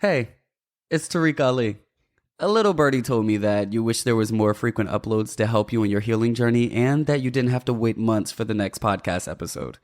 Hey, it's Tarek Ali. A little birdie told me that you wish there was more frequent uploads to help you in your healing journey and that you didn't have to wait months for the next podcast episode.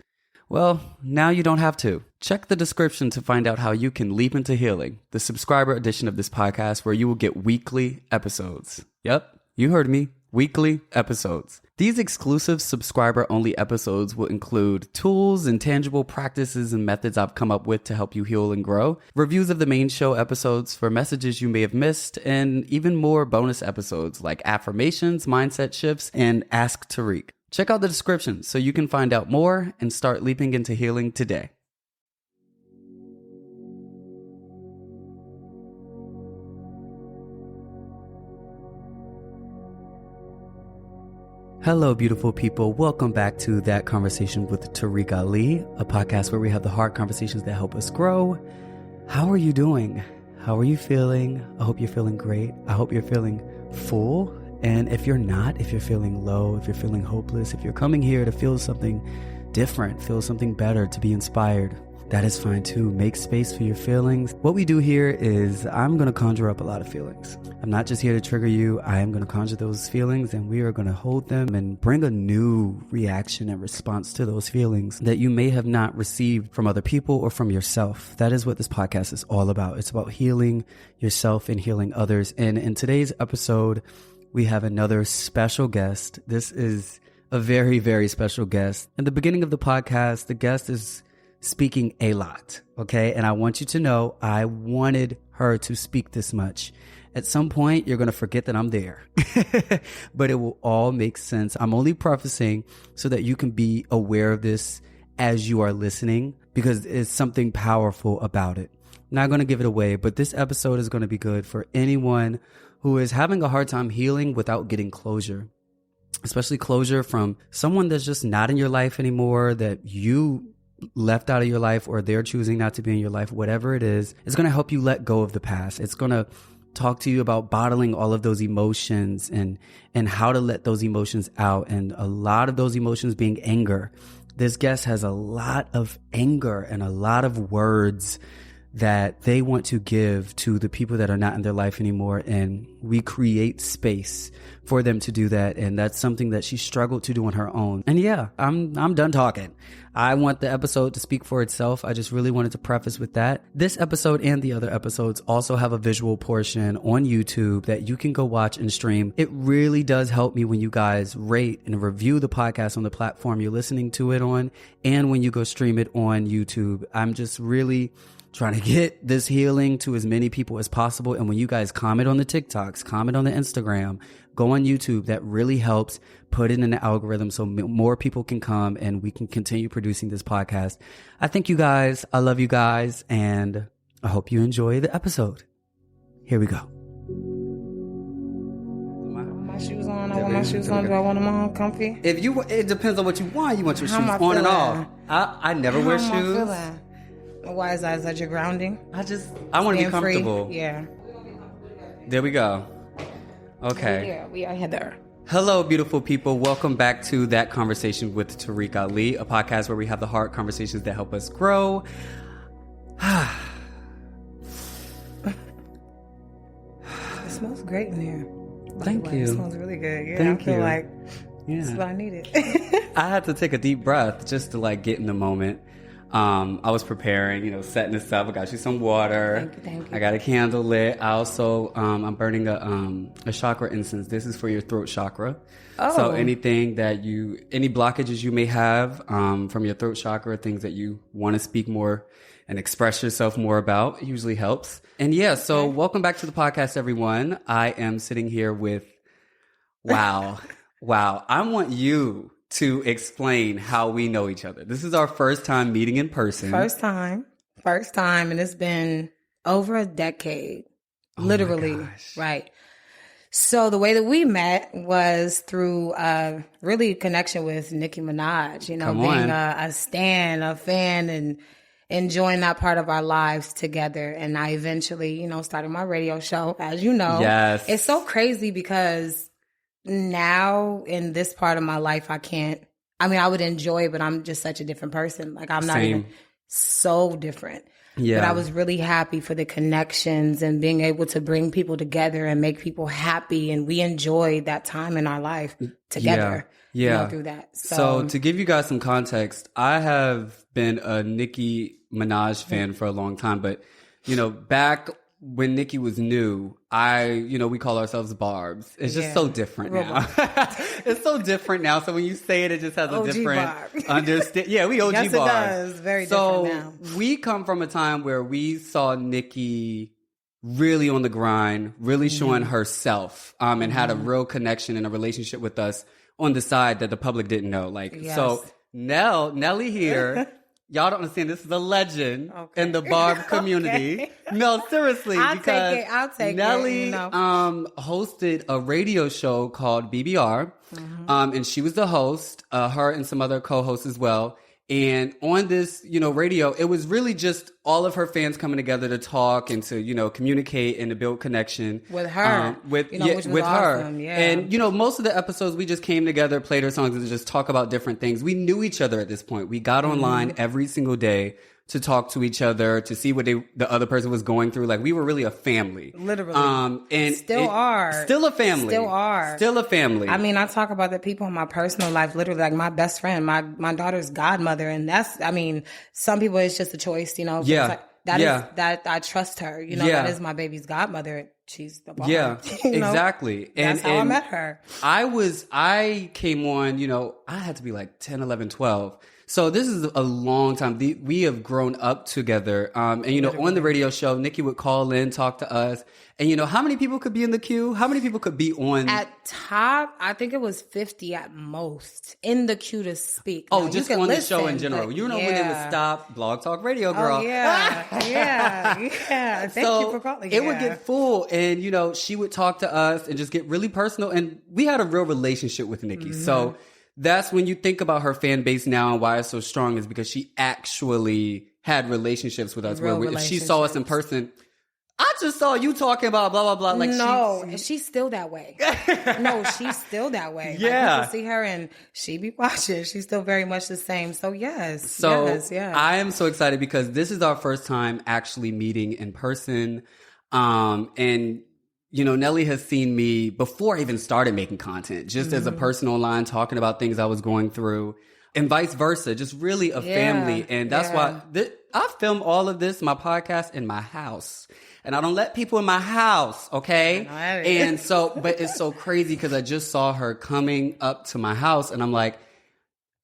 Well, now you don't have to. Check the description to find out how you can leap into healing, the subscriber edition of this podcast where you will get weekly episodes. Yep, you heard me. Weekly episodes. These exclusive subscriber-only episodes will include tools and tangible practices and methods I've come up with to help you heal and grow, reviews of the main show episodes for messages you may have missed, and even more bonus episodes like affirmations, mindset shifts, and Ask Tarek. Check out the description so you can find out more and start leaping into healing today. Hello, beautiful people. Welcome back to That Conversation with Tarek Ali, a podcast where we have the hard conversations that help us grow. How are you doing? How are you feeling? I hope you're feeling great. I hope you're feeling full. And if you're not, if you're feeling low, if you're feeling hopeless, if you're coming here to feel something different, feel something better, to be inspired, that is fine too. Make space for your feelings. What we do here is I'm going to conjure up a lot of feelings. I'm not just here to trigger you. I am going to conjure those feelings and we are going to hold them and bring a new reaction and response to those feelings that you may have not received from other people or from yourself. That is what this podcast is all about. It's about healing yourself and healing others. And in today's episode, we have another special guest. This is a very, very special guest. In the beginning of the podcast, the guest is speaking a lot, okay? And I want you to know I wanted her to speak this much. At some point, you're going to forget that I'm there, but it will all make sense. I'm only prefacing so that you can be aware of this as you are listening because it's something powerful about it. Not going to give it away, but this episode is going to be good for anyone who is having a hard time healing without getting closure, especially closure from someone that's just not in your life anymore, that you left out of your life or they're choosing not to be in your life. Whatever it is, it's going to help you let go of the past. It's going to talk to you about bottling all of those emotions and how to let those emotions out. And a lot of those emotions being anger. This guest has a lot of anger and a lot of words that they want to give to the people that are not in their life anymore. And we create space for them to do that. And that's something that she struggled to do on her own. And yeah, I'm done talking. I want the episode to speak for itself. I just really wanted to preface with that. This episode and the other episodes also have a visual portion on YouTube that you can go watch and stream. It really does help me when you guys rate and review the podcast on the platform you're listening to it on, and when you go stream it on YouTube. I'm just really trying to get this healing to as many people as possible. And when you guys comment on the TikToks, comment on the Instagram, go on YouTube, that really helps put it in the algorithm so more people can come and we can continue producing this podcast. I thank you guys. I love you guys. And I hope you enjoy the episode. Here we go. My shoes on. I want my shoes on. Do I want them on comfy? It depends on what you want. You want your shoes on and off. I never wear shoes. Why is that? Is that your grounding? I want to be comfortable. Free? Yeah. There we go. Okay. Yeah, we are Heather. Hello, beautiful people. Welcome back to That Conversation with Tarek Ali, a podcast where we have the hard conversations that help us grow. It smells great in here. Thank you. It smells really good. Yeah, Thank I feel you. like that's what I needed. I had to take a deep breath just to get in the moment. I was preparing, setting this up. I got you some water. Thank you. I got a candle lit. I also, I'm burning a chakra incense. This is for your throat chakra. Oh. So any blockages you may have, from your throat chakra, things that you want to speak more and express yourself more about, it usually helps. And yeah, so welcome back to the podcast, everyone. I am sitting here with, wow. I want you to explain how we know each other. This is our first time meeting in person. First time. And it's been over a decade. Literally. Right. So the way that we met was through really connection with Nicki Minaj, being a stan, a fan, and enjoying that part of our lives together. And I eventually, started my radio show, as you know. Yes. It's so crazy because now in this part of my life, I would enjoy it, but I'm just such a different person. I'm not even so different. Yeah. But I was really happy for the connections and being able to bring people together and make people happy. And we enjoyed that time in our life together. Yeah. Through that. So to give you guys some context, I have been a Nicki Minaj fan for a long time, but back when Nicki was new, we call ourselves Barbs. It's just so different now. It's so different now. So when you say it, it just has a OG different understand. Yeah, we OG yes, Barbs. It does. Very different now. So we come from a time where we saw Nicki really on the grind, really showing herself, and had a real connection and a relationship with us on the side that the public didn't know. So Nelly here. Y'all don't understand. This is a legend in the Barb community. No, seriously, I'll because take Nelly hosted a radio show called BBR, and she was the host. Her and some other co-hosts as well. And on this, radio, it was really just all of her fans coming together to talk and to, communicate and to build connection with her. Which was awesome. her. Yeah. And, most of the episodes we just came together, played her songs and just talk about different things. We knew each other at this point. We got online every single day to talk to each other, to see what the other person was going through. Like, we were really a family. Literally. And still are. Still a family. Still are. Still a family. I mean, I talk about the people in my personal life, literally, like my best friend, my daughter's godmother. And some people, it's just a choice, Yeah. That I trust her. That is my baby's godmother. She's the Barb. Yeah, exactly. And that's how I met her. I came on, I had to be like 10, 11, 12. So this is a long time. We have grown up together. And, on the radio show, Nicki would call in, talk to us. And, how many people could be in the queue? How many people could be on? At top, I think it was 50 at most in the queue to speak. Oh, now, just on the show in general. When they would stop Blog Talk Radio, girl. Oh, yeah. Thank you for calling. It would get full. And, she would talk to us and just get really personal. And we had a real relationship with Nicki. So that's when you think about her fan base now and why it's so strong is because she actually had relationships with us. If she saw us in person, I just saw you talking about blah, blah, blah. Like she's still that way. No, she's still that way. Yeah. Like, people see her and she be watching. She's still very much the same. So yes. I am so excited because this is our first time actually meeting in person. And Nelly has seen me before I even started making content, just as a person online talking about things I was going through and vice versa, just really a family. And that's why I film all of this, my podcast in my house. And I don't let people in my house, okay? And but it's so crazy because I just saw her coming up to my house and I'm like,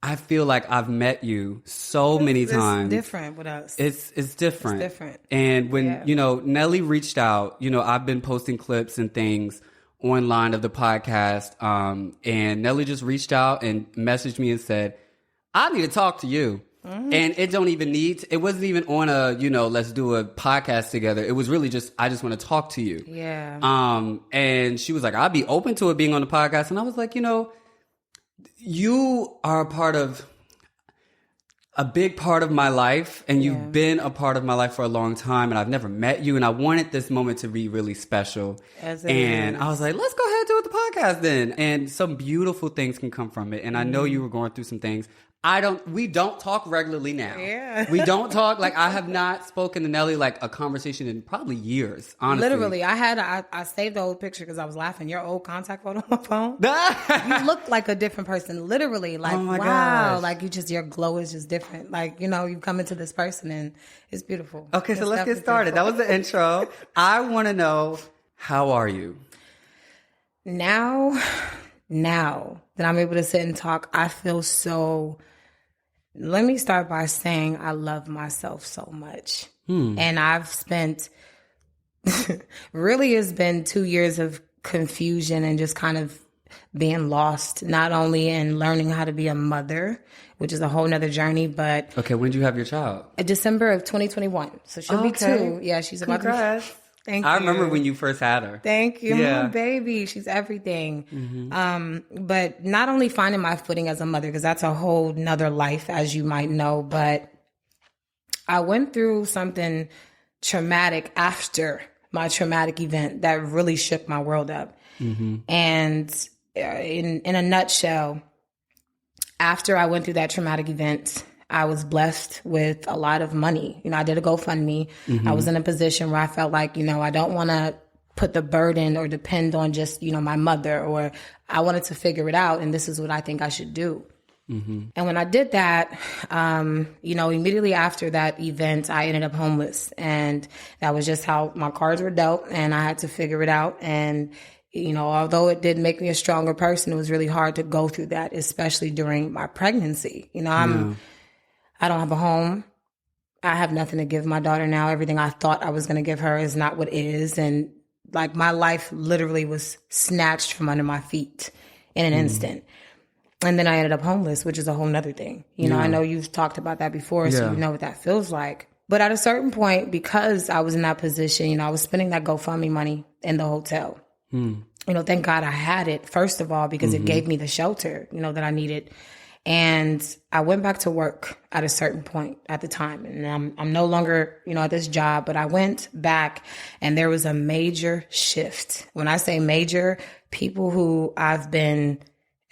I feel like I've met you so many times. It's different with us. It's different. It's different. And when, Nelly reached out, I've been posting clips and things online of the podcast. And Nelly just reached out and messaged me and said, I need to talk to you. And it wasn't even on a, let's do a podcast together. It was really just, I just want to talk to you. Yeah. And she was like, I'd be open to it being on the podcast. And I was like, you are a big part of my life and you've been a part of my life for a long time and I've never met you and I wanted this moment to be really special. I was like, let's go ahead and do it the podcast then. And some beautiful things can come from it. And I know you were going through some things. We don't talk regularly now. Yeah. We don't talk. Like, I have not spoken to Nelly like a conversation in probably years, honestly. Literally, I saved the old picture because I was laughing. Your old contact photo on my phone. You look like a different person. Literally, like, oh my wow. gosh. Like, your glow is just different. Like, you come into this person and it's beautiful. Okay, so let's get started. Beautiful. That was the intro. I want to know, how are you? Now that I'm able to sit and talk, I feel so... Let me start by saying I love myself so much. And I've spent, really it's been 2 years of confusion and just kind of being lost, not only in learning how to be a mother, which is a whole nother journey, but... Okay, when did you have your child? December of 2021. So she'll be 2. Yeah, she's about Congrats. to... Thank you. I remember when you first had her. Thank you. My baby. She's everything. But not only finding my footing as a mother, because that's a whole nother life, as you might know, but I went through something traumatic after my traumatic event that really shook my world up. And in a nutshell, after I went through that traumatic event, I was blessed with a lot of money. I did a GoFundMe. I was in a position where I felt like, I don't want to put the burden or depend on just, my mother, or I wanted to figure it out. And this is what I think I should do. And when I did that, immediately after that event, I ended up homeless. And that was just how my cards were dealt. And I had to figure it out. And, although it did make me a stronger person, it was really hard to go through that, especially during my pregnancy. I don't have a home. I have nothing to give my daughter now. Everything I thought I was going to give her is not what is. And like my life literally was snatched from under my feet in an instant. And then I ended up homeless, which is a whole nother thing. I know you've talked about that before, so you know what that feels like. But at a certain point, because I was in that position, I was spending that GoFundMe money in the hotel. Thank God I had it, first of all, because it gave me the shelter, that I needed. And I went back to work at a certain point at the time. And I'm no longer, at this job, but I went back and there was a major shift. When I say major, people who I've been,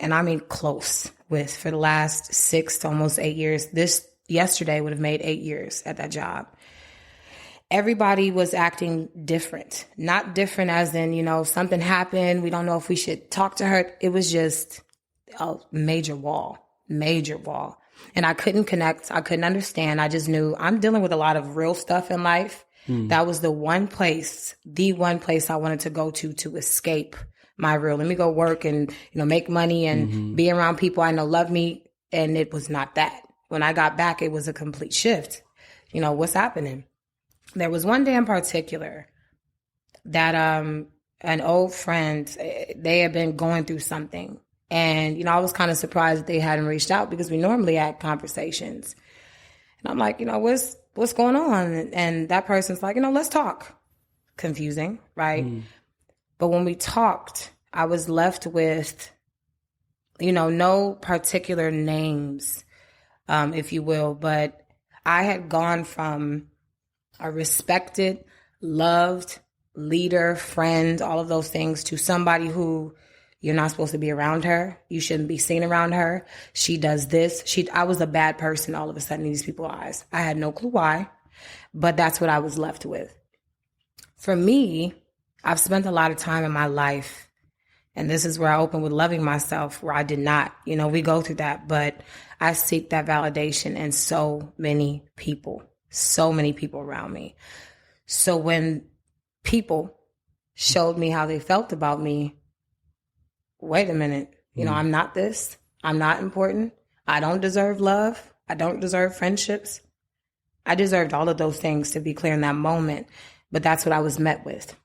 and I mean close with for the last 6 to almost 8 years, yesterday would have made 8 years at that job. Everybody was acting different, not different as in, something happened. We don't know if we should talk to her. It was just a major wall. And I couldn't connect. I couldn't understand. I just knew I'm dealing with a lot of real stuff in life. That was the one place I wanted to go to escape my real. Let me go work and, make money and be around people I know love me. And it was not that. When I got back, it was a complete shift. What's happening? There was one day in particular that an old friend, they had been going through something. And, I was kind of surprised that they hadn't reached out because we normally had conversations. And I'm like, what's going on? And that person's like, let's talk. Confusing, right? But when we talked, I was left with, no particular names, if you will. But I had gone from a respected, loved leader, friend, all of those things, to somebody who you're not supposed to be around her. You shouldn't be seen around her. She does this. I was a bad person all of a sudden in these people's eyes. I had no clue why, but that's what I was left with. For me, I've spent a lot of time in my life, and this is where I open with loving myself, where I did not. We go through that, but I seek that validation in so many people around me. So when people showed me how they felt about me, wait a minute, I'm not this. I'm not important. I don't deserve love. I don't deserve friendships. I deserved all of those things, to be clear, in that moment. But that's what I was met with.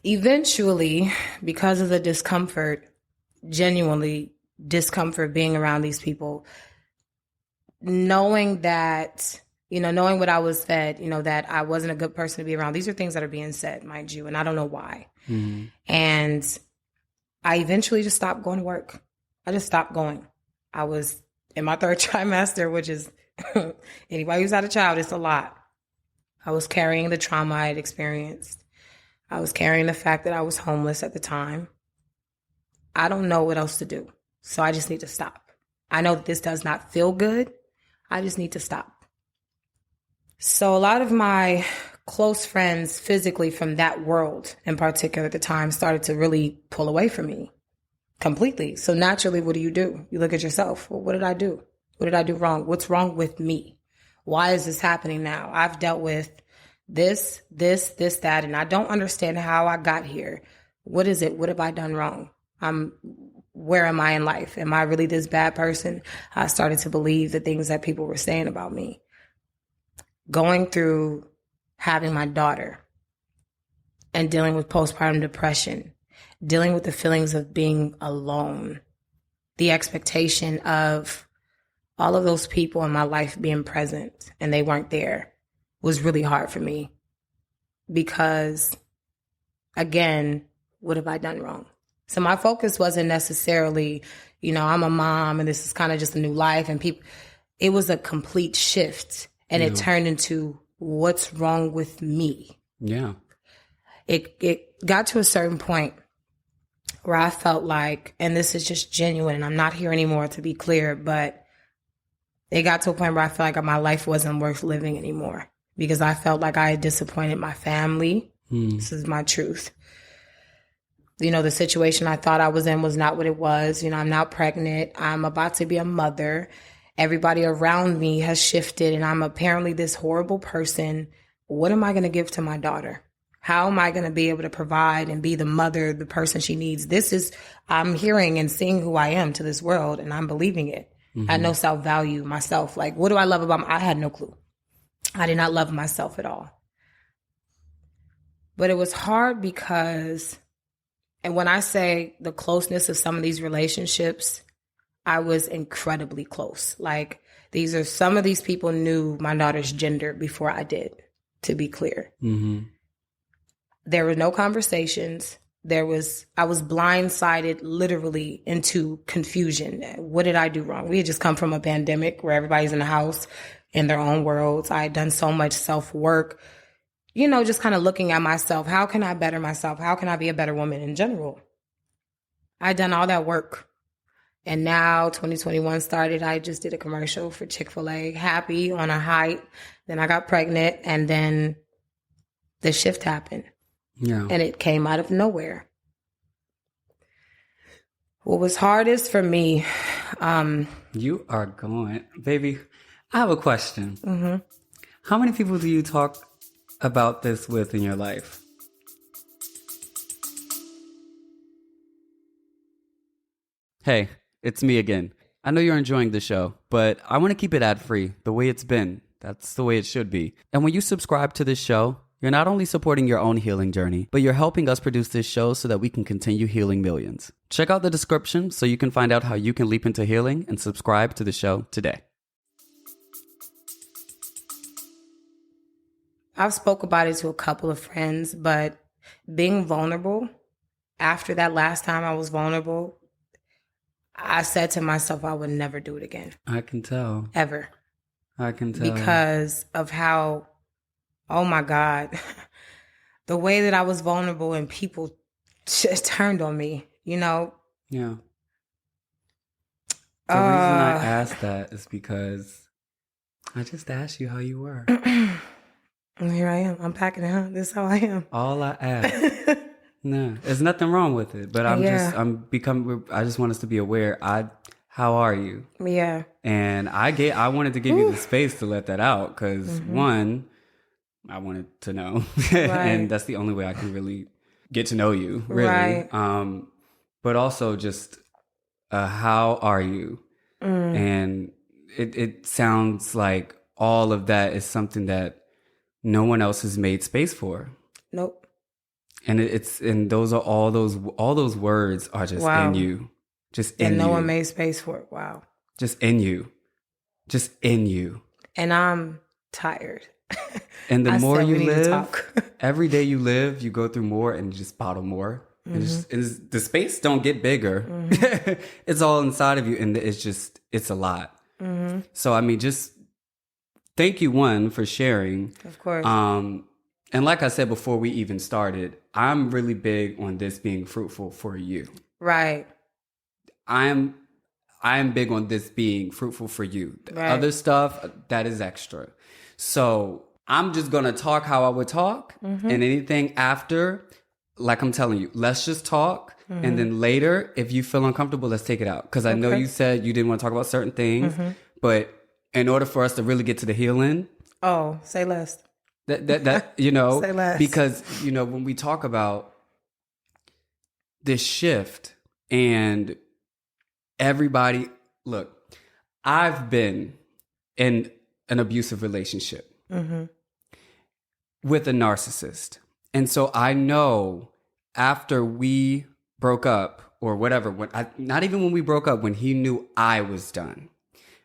Eventually, because of the discomfort, genuinely discomfort being around these people, knowing that, knowing what I was fed, that I wasn't a good person to be around. These are things that are being said, mind you, and I don't know why. And I eventually just stopped going to work. I just stopped going. I was in my 3rd trimester, which is, anybody who's had a child, it's a lot. I was carrying the trauma I had experienced. I was carrying the fact that I was homeless at the time. I don't know what else to do. So I just need to stop. I know that this does not feel good. I just need to stop. So a lot of my close friends physically from that world in particular at the time started to really pull away from me completely. So naturally, what do? You look at yourself. Well, what did I do? What did I do wrong? What's wrong with me? Why is this happening now? I've dealt with this, that, and I don't understand how I got here. What is it? What have I done wrong? Where am I in life? Am I really this bad person? I started to believe the things that people were saying about me. Going through having my daughter and dealing with postpartum depression, dealing with the feelings of being alone, the expectation of all of those people in my life being present and they weren't there, was really hard for me because, again, what have I done wrong? So my focus wasn't necessarily, I'm a mom and this is kind of just a new life and people. It was a complete shift and it turned into what's wrong with me. Yeah. It got to a certain point where I felt like, and this is just genuine and I'm not here anymore to be clear, but it got to a point where I felt like my life wasn't worth living anymore because I felt like I had disappointed my family. This is my truth. You know, the situation I thought I was in was not what it was. You know, I'm now pregnant. I'm about to be a mother. Everybody around me has shifted and I'm apparently this horrible person. What am I going to give to my daughter? How am I going to be able to provide and be the mother, the person she needs? I'm hearing and seeing who I am to this world and I'm believing it. I had no self-value myself. Like, what do I love about I had no clue. I did not love myself at all. But it was hard because, and when I say the closeness of some of these relationships, I was incredibly close. Like, some of these people knew my daughter's gender before I did, to be clear. There were no conversations. I was blindsided literally into confusion. What did I do wrong? We had just come from a pandemic where everybody's in the house in their own worlds. I had done so much self-work, you know, just kind of looking at myself. How can I better myself? How can I be a better woman in general? I'd done all that work. And now 2021 started. I just did a commercial for Chick-fil-A, happy on a high. Then I got pregnant and then the shift happened. Yeah. And it came out of nowhere. What was hardest for me... you are going... Baby, I have a question. How many people do you talk about this with in your life? Hey, it's me again. I know you're enjoying the show, but I want to keep it ad-free, the way it's been. That's the way it should be. And when you subscribe to this show, you're not only supporting your own healing journey, but you're helping us produce this show so that we can continue healing millions. Check out the description so you can find out how you can leap into healing and subscribe to the show today. I've spoke about it to a couple of friends, but being vulnerable, after that last time I was vulnerable, I said to myself I would never do it again. I can tell. Ever. I can tell. Because of how... oh my God, the way that I was vulnerable and people just turned on me, you know? Yeah. The reason I asked that is because I just asked you how you were. And here I am. I'm packing it, huh? This is how I am. All I asked. No, there's nothing wrong with it, but I just want us to be aware. How are you? Yeah. And I wanted to give you the space to let that out because one, I wanted to know. And that's the only way I can really get to know you, really. Right. But also just, how are you? And it sounds like all of that is something that no one else has made space for. Nope. And those are all those words are just in you. Just in you. And no one made space for it. Wow. Just in you. Just in you. And I'm tired. And the more you live, every day you live, you go through more and you just bottle more. And the space don't get bigger. It's all inside of you. And it's a lot. So, I mean, just thank you, one, for sharing. Of course. And like I said before we even started, I'm really big on this being fruitful for you. Right. I'm big on this being fruitful for you. Right. Other stuff, that is extra. So I'm just going to talk how I would talk. And anything after, like I'm telling you, let's just talk. And then later, if you feel uncomfortable, let's take it out. Because I know you said you didn't want to talk about certain things. But in order for us to really get to the healing. Oh, say less. That you know, say less. Because, you know, when we talk about this shift and everybody, look, I've been in an abusive relationship with a narcissist. And so I know after we broke up or whatever, not even when we broke up, when he knew I was done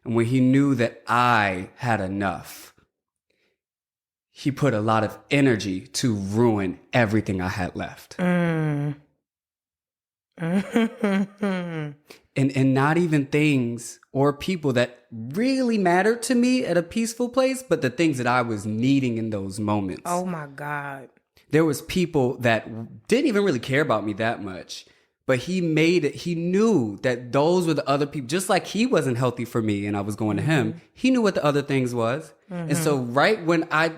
and when he knew that I had enough, he put a lot of energy to ruin everything I had left. And not even things or people that really mattered to me at a peaceful place, but the things that I was needing in those moments. Oh my God. There was people that didn't even really care about me that much, But he made it, he knew that those were the other people, just like he wasn't healthy for me and I was going to him, he knew what the other things was. And so right when I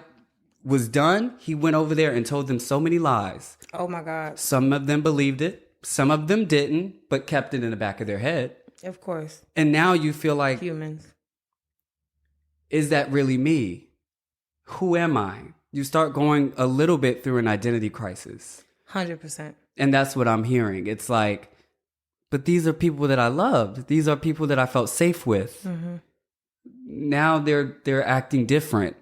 was done, he went over there and told them so many lies. Oh my God. Some of them believed it, some of them didn't, but kept it in the back of their head. Of course. And now you feel like, humans. Is that really me? Who am I? You start going a little bit through an identity crisis. 100%. And that's what I'm hearing. It's like, but these are people that I loved. These are people that I felt safe with. Now they're acting different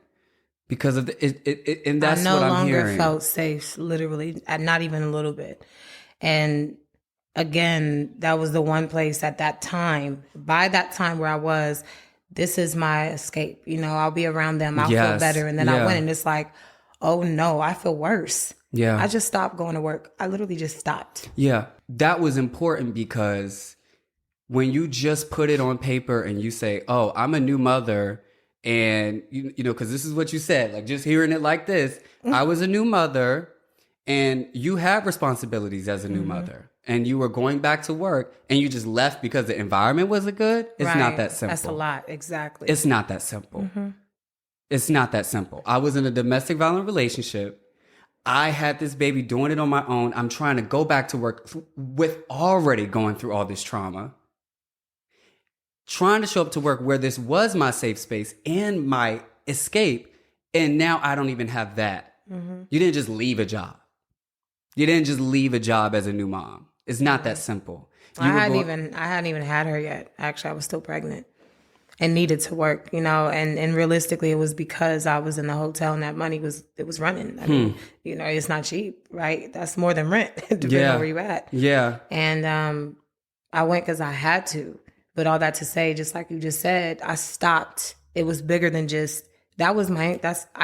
because of it, and that's what I'm hearing. I no longer felt safe, literally, not even a little bit. And again, that was the one place at that time, by that time where I was, this is my escape. You know, I'll be around them. I'll feel better. And then I went and it's like, oh no, I feel worse. Yeah. I just stopped going to work. I literally just stopped. Yeah. That was important because when you just put it on paper and you say, oh, I'm a new mother, and you know, because this is what you said, like just hearing it like this, I was a new mother and you have responsibilities as a new mother and you were going back to work and you just left because the environment wasn't good. It's not that simple. That's a lot. Exactly. It's not that simple. It's not that simple. I was in a domestic violent relationship. I had this baby doing it on my own. I'm trying to go back to work with already going through all this trauma. Trying to show up to work where this was my safe space and my escape. And now I don't even have that. You didn't just leave a job. You didn't just leave a job as a new mom. It's not that simple. I hadn't even had her yet. Actually, I was still pregnant and needed to work, you know, and realistically it was because I was in the hotel and that money was running. I mean, you know, it's not cheap, right? That's more than rent, depending on where you're at. Yeah. And I went because I had to. But all that to say, just like you just said, I stopped. It was bigger than just, I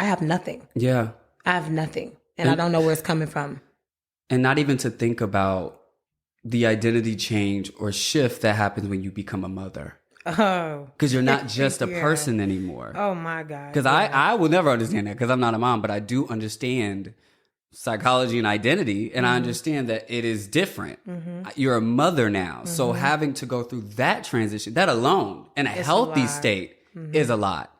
have nothing. Yeah. I have nothing. And I don't know where it's coming from. And not even to think about the identity change or shift that happens when you become a mother. Oh. Because you're not just a person anymore. Oh my God. Because I will never understand that because I'm not a mom, but I do understand psychology and identity. And I understand that it is different. You're a mother now. So having to go through that transition, that alone in a healthy state is a lot.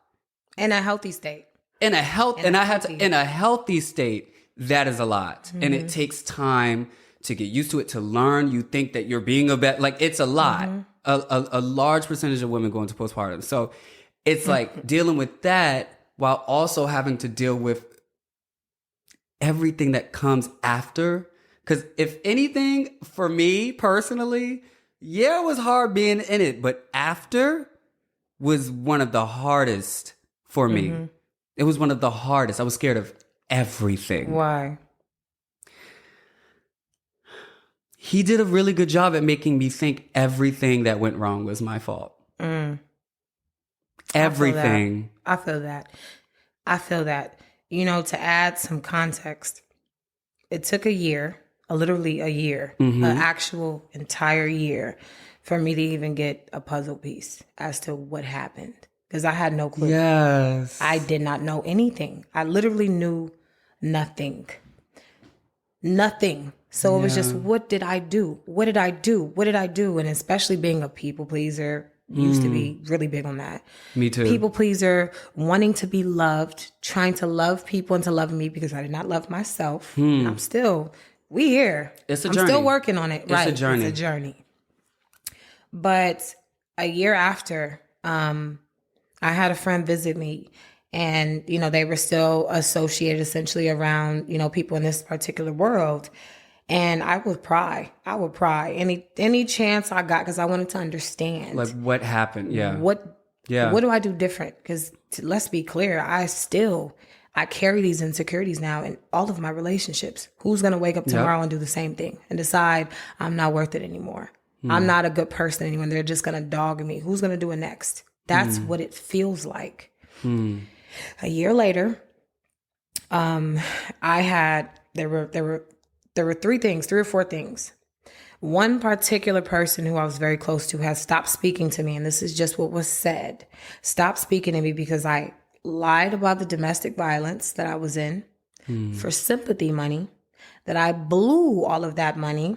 In a healthy state. In a healthy state, that is a lot. And it takes time to get used to it, to learn. You think that you're being it's a lot. A large percentage of women go into postpartum. So it's like dealing with that while also having to deal with everything that comes after. Because if anything, for me personally, it was hard being in it. But after was one of the hardest for me. It was one of the hardest. I was scared of everything. Why? He did a really good job at making me think everything that went wrong was my fault. Everything. I feel that. You know, to add some context, it took literally a year, an actual entire year for me to even get a puzzle piece as to what happened. Because I had no clue. Yes. I did not know anything. I literally knew nothing. Nothing. So it was just, what did I do? What did I do? What did I do? And especially being a people pleaser, used to be really big on that. Me too. People pleaser, wanting to be loved, trying to love people into loving me because I did not love myself. I'm still, here. It's a journey. I'm still working on it. It's a journey. It's a journey. But a year after, I had a friend visit me and, you know, they were still associated essentially around, you know, people in this particular world. And I would pry any chance I got because I wanted to understand. Like what happened? Yeah. What do I do different? Because let's be clear, I carry these insecurities now in all of my relationships. Who's going to wake up tomorrow and do the same thing and decide I'm not worth it anymore? I'm not a good person anymore. They're just going to dog me. Who's going to do it next? That's what it feels like. A year later, there were three or four things. One particular person who I was very close to has stopped speaking to me. And this is just what was said. Stopped speaking to me because I lied about the domestic violence that I was in for sympathy money, that I blew all of that money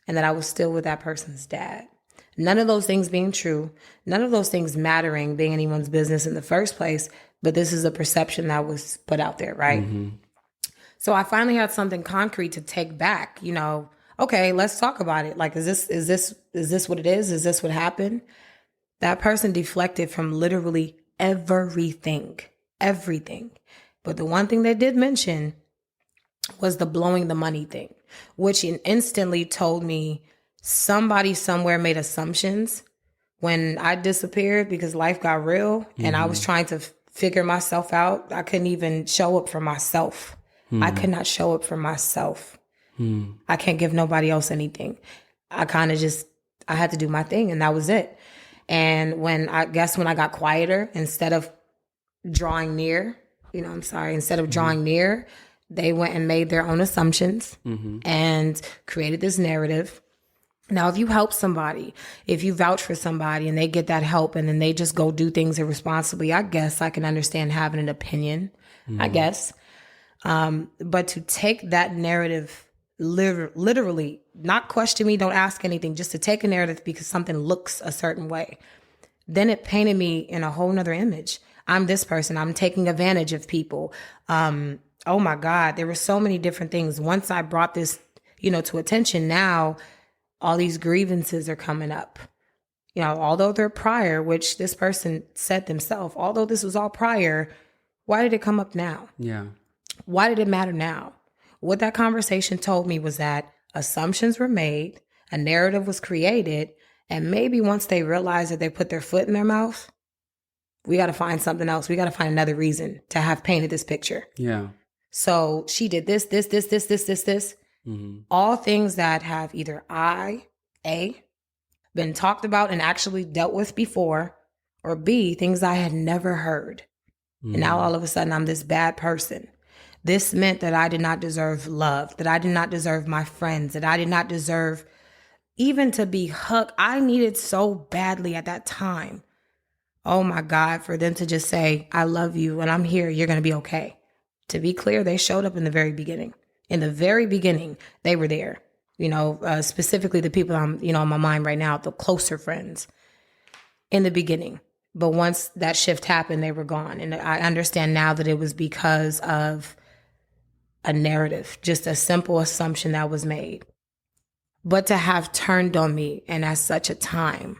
and that I was still with that person's dad. None of those things being true, none of those things mattering, being anyone's business in the first place, but this is a perception that was put out there, right? Mm-hmm. So I finally had something concrete to take back, okay, let's talk about it. Like, is this what it is? Is this what happened? That person deflected from literally everything. But the one thing they did mention was the blowing the money thing, which instantly told me somebody somewhere made assumptions when I disappeared because life got real and I was trying to figure myself out. I couldn't even show up for myself. I could not show up for myself. I can't give nobody else anything. I had to do my thing and that was it. And when I got quieter, instead of drawing near, drawing near, they went and made their own assumptions and created this narrative. Now, if you help somebody, if you vouch for somebody and they get that help and then they just go do things irresponsibly, I guess I can understand having an opinion, I guess. But to take that narrative literally, not question me, don't ask anything, just to take a narrative because something looks a certain way, then it painted me in a whole nother image. I'm this person. I'm taking advantage of people. Oh my God, there were so many different things. Once I brought this, to attention, now all these grievances are coming up. Although they're prior, which this person said themselves, although this was all prior, why did it come up now? Yeah. Why did it matter now? What that conversation told me was that assumptions were made, a narrative was created, and maybe once they realized that they put their foot in their mouth, we got to find something else. We got to find another reason to have painted this picture. Yeah. So she did this. Mm-hmm. All things that have either been talked about and actually dealt with before, or B, things I had never heard. Mm-hmm. And now all of a sudden I'm this bad person. This meant that I did not deserve love, that I did not deserve my friends, that I did not deserve even to be hugged. I needed so badly at that time. Oh my God, for them to just say, I love you and I'm here, you're going to be okay. To be clear, they showed up in the very beginning. In the very beginning, they were there. Specifically the people I'm, on my mind right now, the closer friends in the beginning. But once that shift happened, they were gone. And I understand now that it was because of a narrative, just a simple assumption that was made. But to have turned on me and at such a time,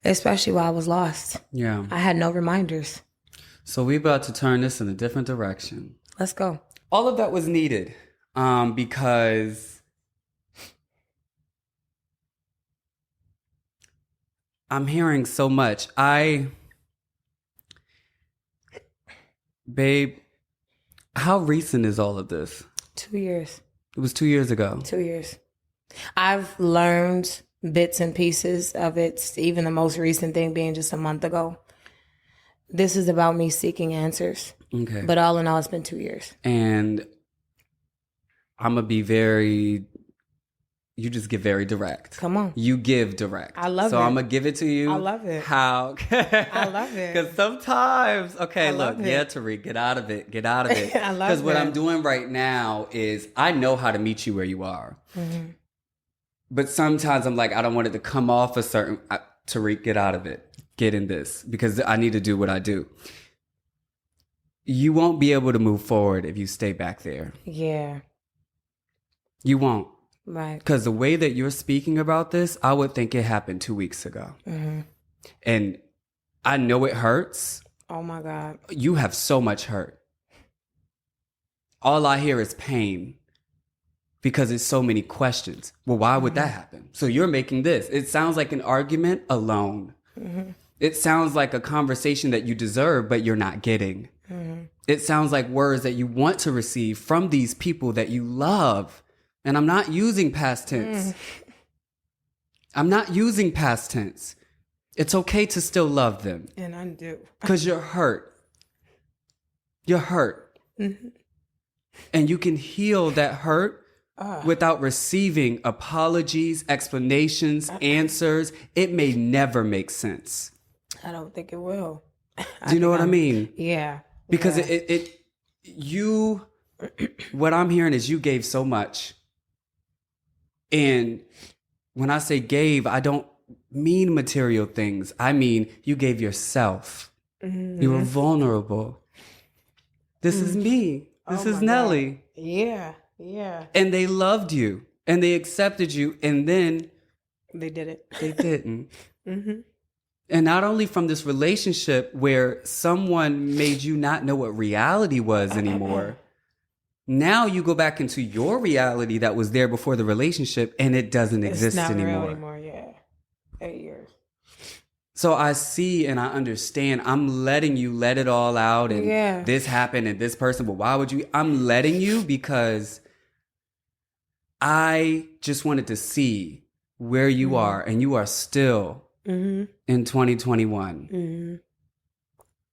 especially while I was lost. Yeah. I had no reminders. So we about to turn this in a different direction. Let's go. All of that was needed because I'm hearing so much. Babe, how recent is all of this? 2 years. It was 2 years ago. 2 years. I've learned bits and pieces of it, even the most recent thing being just a month ago. This is about me seeking answers. Okay. But all in all, it's been 2 years. And I'm going to be you just get very direct. Come on. You give direct. I love it. So I'm going to give it to you. I love it. How? I love it. Because sometimes, okay, look, it. yeah, Tarek, get out of it. Get out of it. I love it. Because what I'm doing right now is I know how to meet you where you are. Mm-hmm. But sometimes I'm like, I don't want it to come off a certain, Tarek, get out of it. Get in this. Because I need to do what I do. You won't be able to move forward if you stay back there. Yeah. You won't. Right. Because the way that you're speaking about this, I would think it happened 2 weeks ago. Mm-hmm. And I know it hurts. Oh, my God. You have so much hurt. All I hear is pain because it's so many questions. Well, why would that happen? So you're making this. It sounds like an argument alone. Mm-hmm. It sounds like a conversation that you deserve, but you're not getting. Mm-hmm. It sounds like words that you want to receive from these people that you love. And I'm not using past tense. I'm not using past tense. It's okay to still love them. And I do. Because you're hurt. You're hurt. Mm-hmm. And you can heal that hurt without receiving apologies, explanations, answers. It may never make sense. I don't think it will. Do you know what I mean? Yeah. Because what I'm hearing is you gave so much. And when I say gave, I don't mean material things. I mean, you gave yourself. Mm-hmm. You were vulnerable. This is me. This is Nelly. God. Yeah. Yeah. And they loved you and they accepted you. And then they did it. They didn't. Mm-hmm. And not only from this relationship where someone made you not know what reality was anymore. Now you go back into your reality that was there before the relationship and it doesn't exist anymore. It's not real anymore, yeah. 8 years. So I see and I understand. I'm letting you let it all out and this happened and this person, but why would you? I'm letting you because I just wanted to see where you are, and you are still in 2021. Mm-hmm.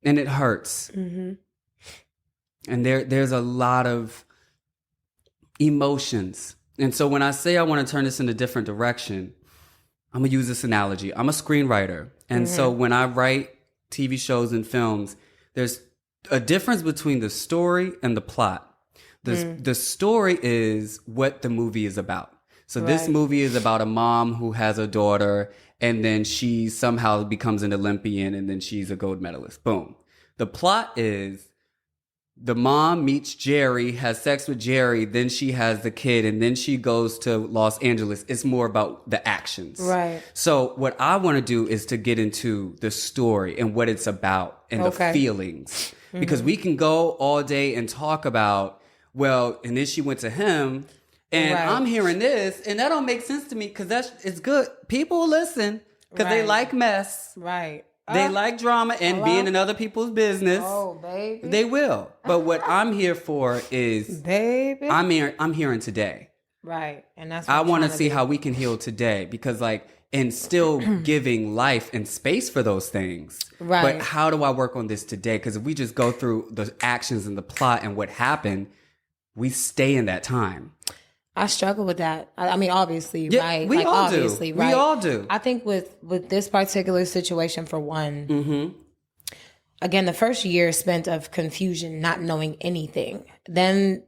And it hurts. Mm-hmm. And there's a lot of emotions. And so when I say I want to turn this in a different direction, I'm going to use this analogy. I'm a screenwriter. And so when I write TV shows and films, there's a difference between the story and the plot. The story is what the movie is about. So this movie is about a mom who has a daughter, and then she somehow becomes an Olympian, and then she's a gold medalist. Boom. The plot is the mom meets Jerry, has sex with Jerry, then she has the kid, and then she goes to Los Angeles. It's more about the actions. Right. So what I want to do is to get into the story and what it's about and the feelings. Because we can go all day and talk about, well, and then she went to him, and I'm hearing this, and that don't make sense to me because it's good. People listen because they like mess. Right. They like drama and being in other people's business. Oh, baby. They will. But what I'm here for is, baby, I'm hearing today. Right. And that's what I want to see how we can heal today because and still giving life and space for those things. Right. But how do I work on this today? Because if we just go through the actions and the plot and what happened, we stay in that time. I struggle with that. I mean, obviously, right? We all obviously, do. Right? We all do. I think with this particular situation, for one, again, the first year spent of confusion, not knowing anything. Then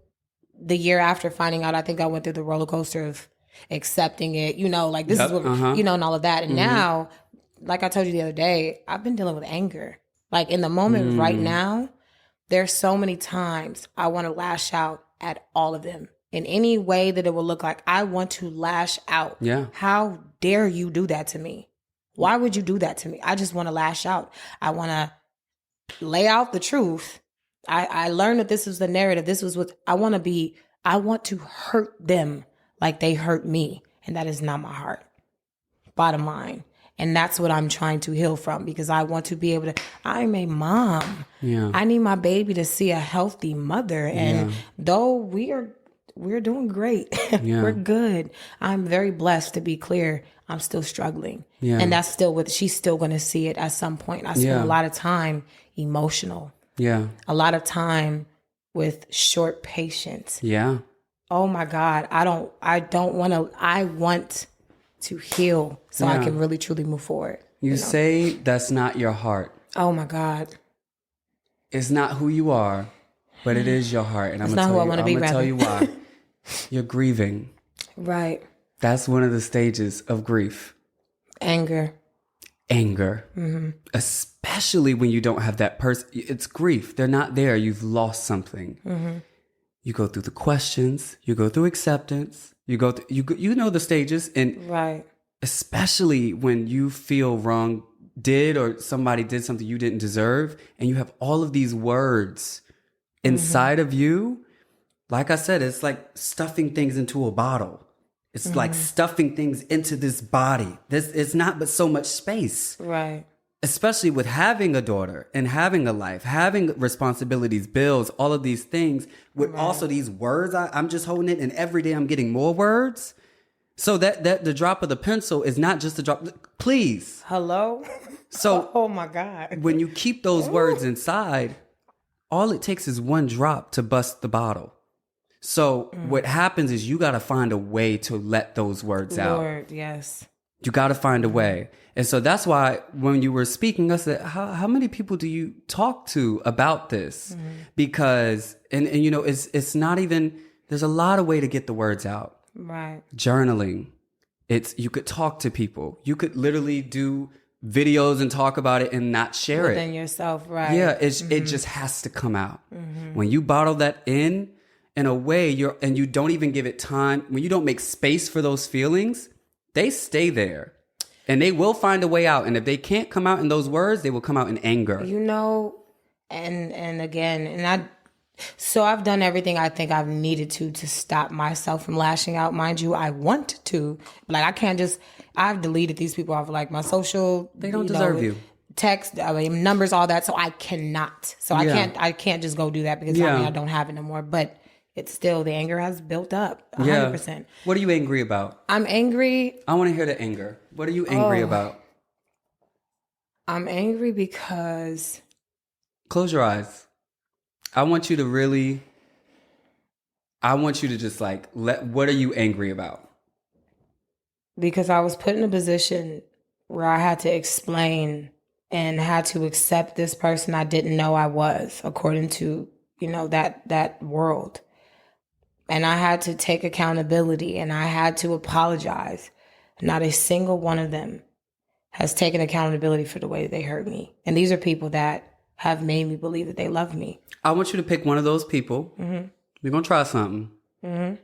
the year after finding out, I think I went through the roller coaster of accepting it, this is what, and all of that. And now, like I told you the other day, I've been dealing with anger. Like in the moment right now, there's so many times I want to lash out at all of them. In any way that it will look like, I want to lash out. Yeah. How dare you do that to me? Why would you do that to me? I just want to lash out. I want to lay out the truth. I learned that this was the narrative. This was what I want to be. I want to hurt them like they hurt me. And that is not my heart. Bottom line. And that's what I'm trying to heal from because I want to be able to, I'm a mom. Yeah. I need my baby to see a healthy mother. And though we're doing great. Yeah. We're good. I'm very blessed, to be clear. I'm still struggling. Yeah. And that's still she's still going to see it at some point. I spend a lot of time emotional. Yeah. A lot of time with short patience. Yeah. Oh my God. I want to heal so I can really truly move forward. You say that's not your heart. Oh my God. It's not who you are, but it is your heart. And I'm going to tell you why. You're grieving. Right. That's one of the stages of grief. Anger. Mm-hmm. Especially when you don't have that person. It's grief. They're not there. You've lost something. Mm-hmm. You go through the questions. You go through acceptance. You go through, you know the stages. And especially when you feel wrong or somebody did something you didn't deserve. And you have all of these words inside of you. Like I said, it's like stuffing things into a bottle. It's like stuffing things into this body. It's not but so much space. Right. Especially with having a daughter and having a life, having responsibilities, bills, all of these things. With also these words, I'm just holding it. And every day I'm getting more words. So that the drop of the pencil is not just a drop. Please. Hello? So, oh my God. When you keep those words inside, all it takes is one drop to bust the bottle. So what happens is you got to find a way to let those words out. Lord, yes. You got to find a way. And so that's why when you were speaking, I said, how many people do you talk to about this? Because, and it's not even, there's a lot of way to get the words out. Right. Journaling. You could talk to people. You could literally do videos and talk about it and not share Within it. yourself, right. Yeah, it just has to come out. When you bottle that in a way, and you don't even give it time, when you don't make space for those feelings, they stay there. And they will find a way out. And if they can't come out in those words, they will come out in anger. You know, and again, so I've done everything I think I've needed to stop myself from lashing out. Mind you, I want to. Like, I can't just, I've deleted these people off of like my social. They don't deserve you. Text, numbers, all that. So I cannot. So I can't just go do that because I don't have it no more. But it's still, the anger has built up 100%. What are you angry about? I'm angry. I want to hear the anger. What are you angry about? I'm angry because... Close your eyes. I want you to just like, what are you angry about? Because I was put in a position where I had to explain and had to accept this person I didn't know I was, according to, that world. And I had to take accountability and I had to apologize. Not a single one of them has taken accountability for the way they hurt me. And these are people that have made me believe that they love me. I want you to pick one of those people. Mm-hmm. We're going to try something. Mm-hmm.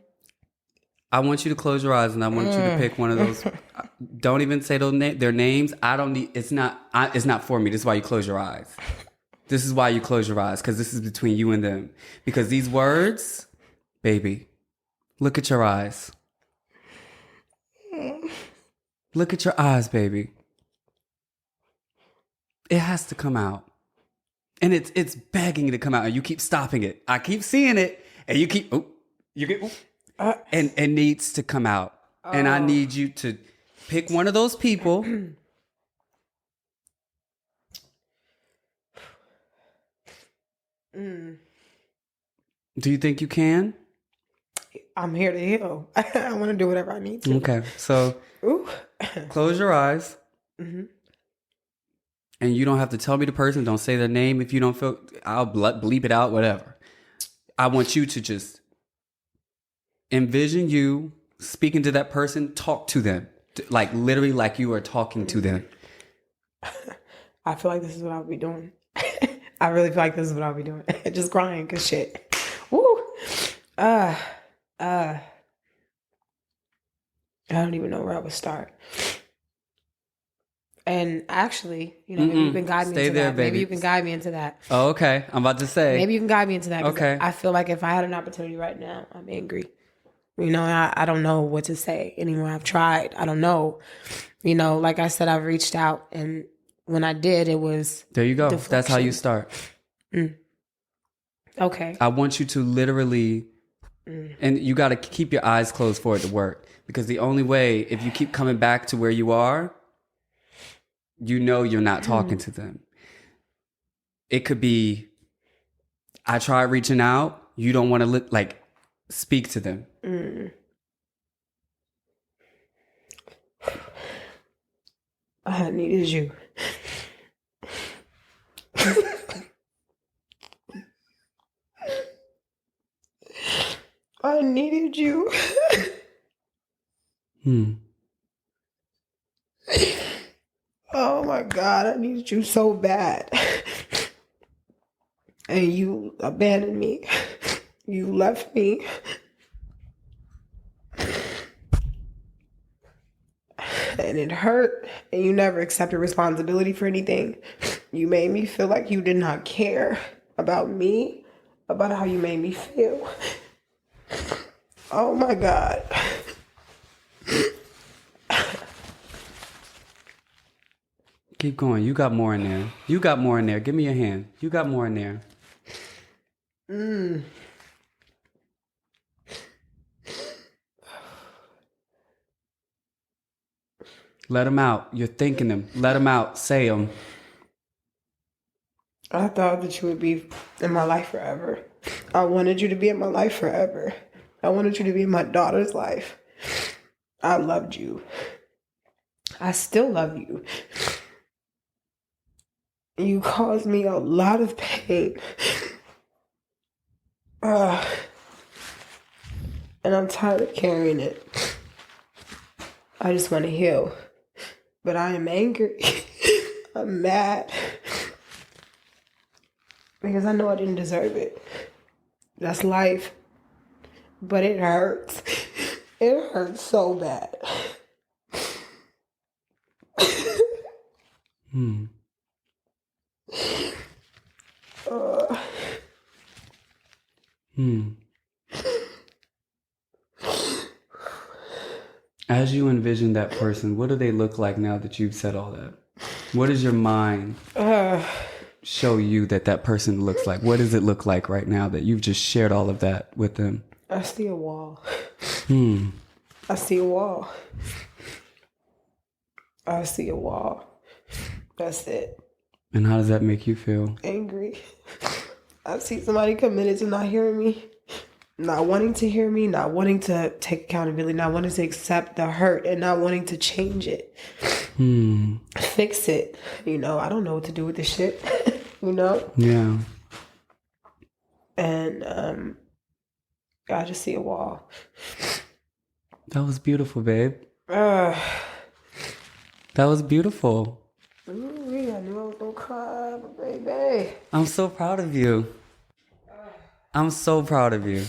I want you to close your eyes and I want you to pick one of those. Don't even say their names. It's not for me. This is why you close your eyes. This is why you close your eyes, because this is between you and them. Because these words, baby, look at your eyes. Look at your eyes, baby. It has to come out. And it's begging to come out, and you keep stopping it. I keep seeing it, and you keep, and it needs to come out. And I need you to pick one of those people. Do you think you can? I'm here to heal. I want to do whatever I need to. Okay, so close your eyes. Mm-hmm. And you don't have to tell me the person. Don't say their name if you don't feel. I'll bleep it out, whatever. I want you to just envision you speaking to that person. Talk to them. Like, literally like you are talking to them. I feel like this is what I'll be doing. I really feel like this is what I'll be doing. Just crying because shit. Woo. I don't even know where I would start. And actually, maybe you can guide me into that. Baby. Maybe you can guide me into that. Oh, okay. I'm about to say. Maybe you can guide me into that. Okay. I feel like if I had an opportunity right now, I'm angry. I don't know what to say anymore. I've tried. I don't know. Like I said, I've reached out. And when I did, it was there you go. deflection. That's how you start. Okay. I want you to literally, and you got to keep your eyes closed for it to work. Because the only way, if you keep coming back to where you are, you're not talking to them. It could be, I tried reaching out. You don't want to speak to them. I needed you. I needed you. Oh my God, I needed you so bad. And you abandoned me. You left me. And it hurt. And you never accepted responsibility for anything. You made me feel like you did not care about me, about how you made me feel. Oh my God. Keep going. You got more in there. You got more in there. Give me your hand. You got more in there. Let them out. You're thinking them. Let them out. Say them. I thought that you would be in my life forever. I wanted you to be in my life forever. I wanted you to be in my daughter's life. I loved you. I still love you. You caused me a lot of pain. And I'm tired of carrying it. I just want to heal. But I am angry. I'm mad. Because I know I didn't deserve it. That's life. But it hurts. It hurts so bad. As you envision that person, what do they look like now that you've said all that? What does your mind show you that person looks like? What does it look like right now that you've just shared all of that with them? I see a wall. I see a wall. I see a wall. That's it. And how does that make you feel? Angry. I see somebody committed to not hearing me. Not wanting to hear me, not wanting to take accountability, not wanting to accept the hurt, and not wanting to change it. Fix it. I don't know what to do with this shit. Yeah. And I just see a wall. That was beautiful, babe. That was beautiful. Ooh, I knew I was gonna cry, but baby. I'm so proud of you. I'm so proud of you.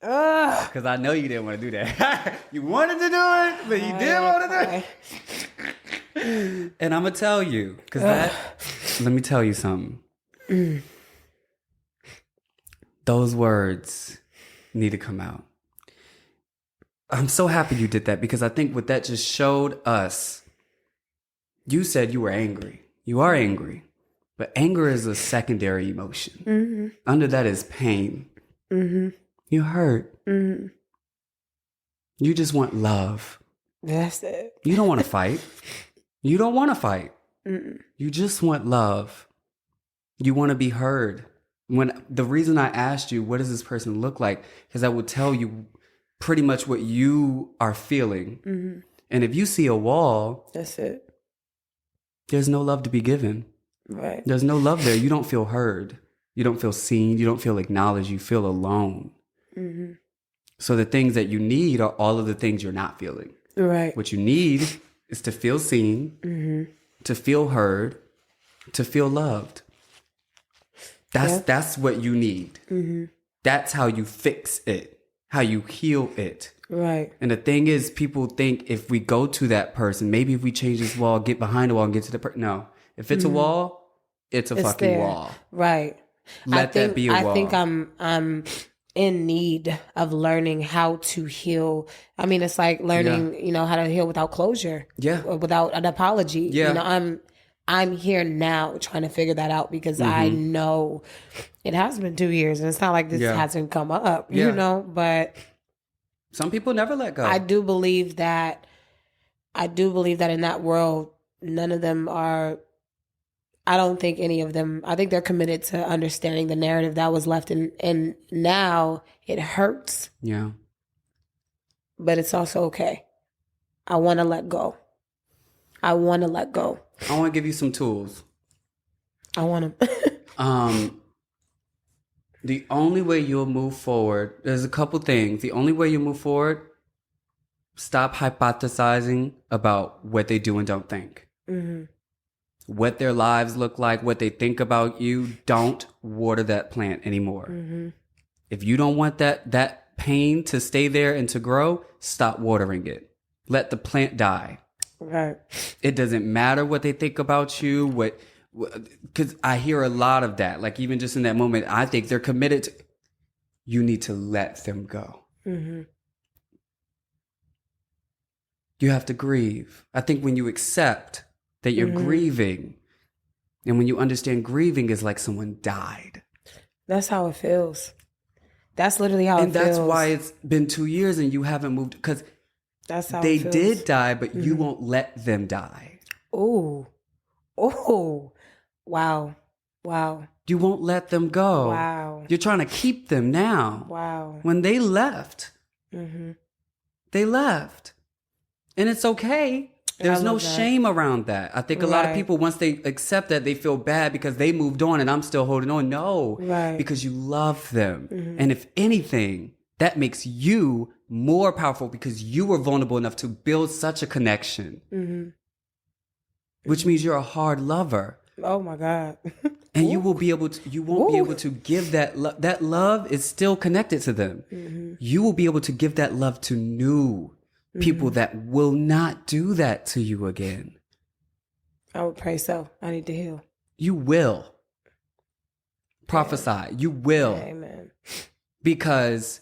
Because I know you didn't want to do that. You wanted to do it, but you didn't want to do it. And I'm going to tell you, because let me tell you something. Those words need to come out. I'm so happy you did that, because I think what that just showed us, you said you were angry. You are angry. But anger is a secondary emotion. Under that is pain. You hurt. You just want love. That's it. You don't want to fight. You don't want to fight. You just want love. You want to be heard. When the reason I asked you, what does this person look like? Because I will tell you pretty much what you are feeling. And if you see a wall, that's it. There's no love to be given. Right. There's no love there. You don't feel heard. You don't feel seen. You don't feel acknowledged. You feel alone. So the things that you need are all of the things you're not feeling. Right. What you need is to feel seen, to feel heard, to feel loved. That's what you need. That's how you fix it, how you heal it. Right. And the thing is, people think if we go to that person, maybe if we change this wall, get behind the wall and get to the person. No. If it's a wall, it's a fucking there. wall. Right. Let that be a wall. I think I'm in need of learning how to heal. I mean, it's like learning, how to heal without closure. Yeah. Or without an apology. Yeah. I'm here now trying to figure that out, because I know it has been 2 years and it's not like this hasn't come up, but some people never let go. I do believe that in that world, none of them are, I don't think any of them, I think they're committed to understanding the narrative that was left and now it hurts. Yeah. But it's also okay. I want to let go. I want to give you some tools. I want to. The only way you'll move forward, there's a couple things. The only way you move forward, stop hypothesizing about what they do and don't think. What their lives look like, what they think about you. Don't water that plant anymore. If you don't want that pain to stay there and to grow, stop watering it. Let the plant die. Right. It doesn't matter what they think about you, because I hear a lot of that. Like, even just in that moment, I think they're committed to, you need to let them go. You have to grieve. I think when you accept that you're grieving, and when you understand grieving is like someone died. That's how it feels. That's literally how it feels. And that's why it's been 2 years and you haven't moved, because that's how they did die, but you won't let them die. Oh, wow. You won't let them go. Wow. You're trying to keep them now. Wow. When they left, they left. And it's okay. There's no shame around that. I think a lot of people, once they accept that, they feel bad because they moved on and I'm still holding on. No, because you love them. And if anything, that makes you more powerful because you were vulnerable enough to build such a connection. Mm-hmm. Which means you're a hard lover. Oh my God. And you won't be able to give that love. That love is still connected to them. Mm-hmm. You will be able to give that love to new people that will not do that to you again. I would pray so. I need to heal. You will. Prophesy. You will. Amen. Because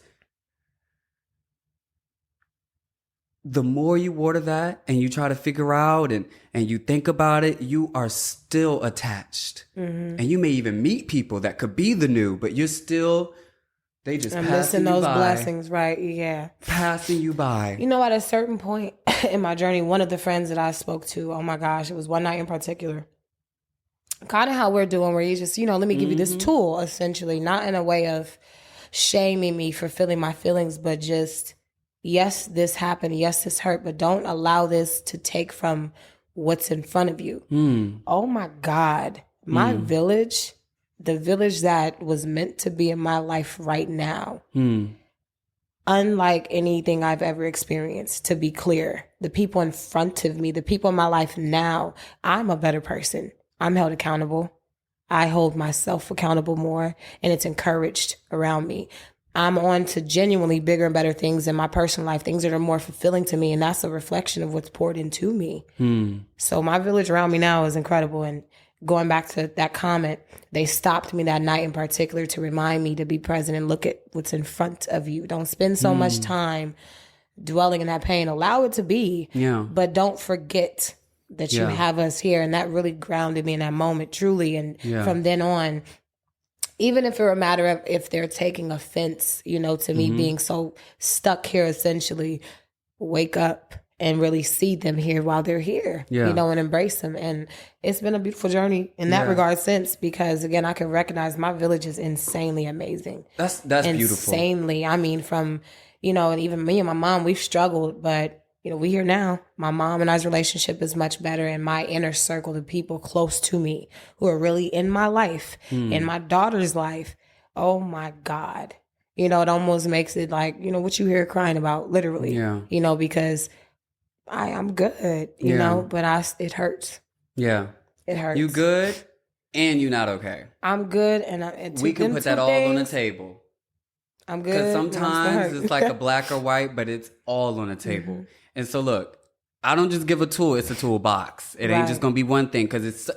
the more you water that and you try to figure out and you think about it, you are still attached. Mm-hmm. And you may even meet people that could be the new, but you're still, they just I'm passing missing those you by. blessings, right? Yeah. Passing you by. You know, at a certain point in my journey, one of the friends that I spoke to, oh my gosh, it was one night in particular. Kind of how we're doing, where you just, let me give you this tool, essentially, not in a way of shaming me for feeling my feelings, but just, yes, this happened. Yes, this hurt, but don't allow this to take from what's in front of you. Oh my God. My village, the village that was meant to be in my life right now, unlike anything I've ever experienced, to be clear, the people in front of me, the people in my life now, I'm a better person. I'm held accountable. I hold myself accountable more, and it's encouraged around me. I'm on to genuinely bigger and better things in my personal life, things that are more fulfilling to me. And that's a reflection of what's poured into me. So my village around me now is incredible. And going back to that comment, they stopped me that night in particular to remind me to be present and look at what's in front of you. Don't spend so much time dwelling in that pain. Allow it to be, but don't forget that you have us here. And that really grounded me in that moment, truly. And from then on, even if it were a matter of if they're taking offense, to me being so stuck here, essentially, wake up and really see them here while they're here, and embrace them. And it's been a beautiful journey in that regard since, because again, I can recognize my village is insanely amazing. That's beautiful. Insanely. I mean, from, and even me and my mom, we've struggled, but we here now. My mom and I's relationship is much better, and my inner circle of people close to me who are really in my life, in my daughter's life. Oh my God. It almost makes it like, what you hear crying about, literally, because I'm good, but it hurts. Yeah. It hurts. You good and you not okay. I'm good. And we can put that all on the table. I'm good. Because sometimes it's like a black or white, but it's all on the table. And so look, I don't just give a tool, it's a toolbox. It ain't just going to be one thing, because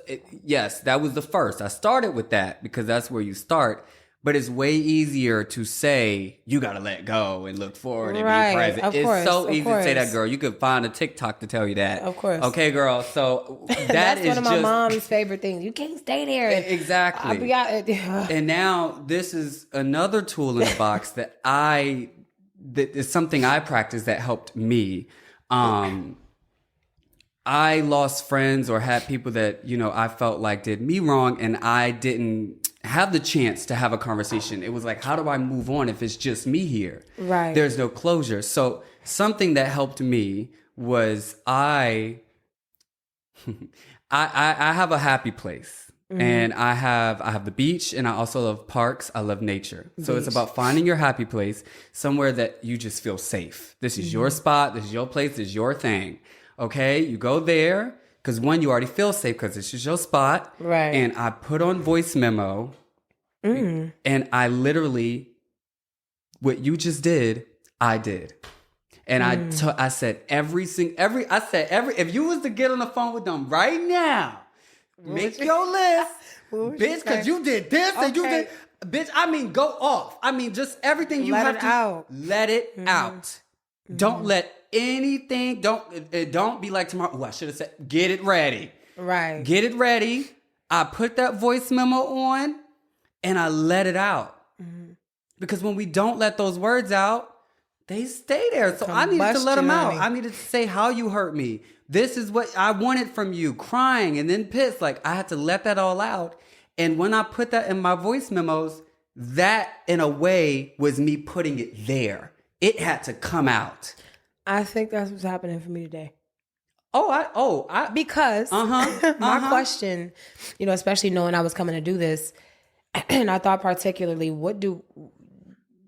yes, that was the first. I started with that because that's where you start. But it's way easier to say, you got to let go and look forward and be present. It's so easy to say that, girl. You could find a TikTok to tell you that. Of course. Okay, girl. So that's one of my mom's favorite things. You can't stay there. Exactly. And now this is another tool in the box that is something I practice that helped me. I lost friends or had people that, I felt like did me wrong, and I didn't have the chance to have a conversation. It was like, how do I move on if it's just me here? Right. There's no closure. So something that helped me was I have a happy place. And I have the beach, and I also love parks. I love nature. So it's about finding your happy place, somewhere that you just feel safe. This is your spot. This is your place. This is your thing. Okay? You go there because, one, you already feel safe because this is your spot. Right. And I put on voice memo, and I literally, what you just did, I did. And I said if you was to get on the phone with them right now, make your list, bitch, because you did this and you did, bitch, I mean, go off. I mean, just everything you have to let it out. Don't let anything, don't be like tomorrow, I should have said, get it ready. Right. Get it ready. I put that voice memo on and I let it out. Because when we don't let those words out, they stay there. So I needed to let them out. I needed to say how you hurt me. This is what I wanted from you, crying and then pissed. Like, I had to let that all out. And when I put that in my voice memos, that in a way was me putting it there. It had to come out. I think that's what's happening for me today. Because my question, especially knowing I was coming to do this, and I thought particularly, what do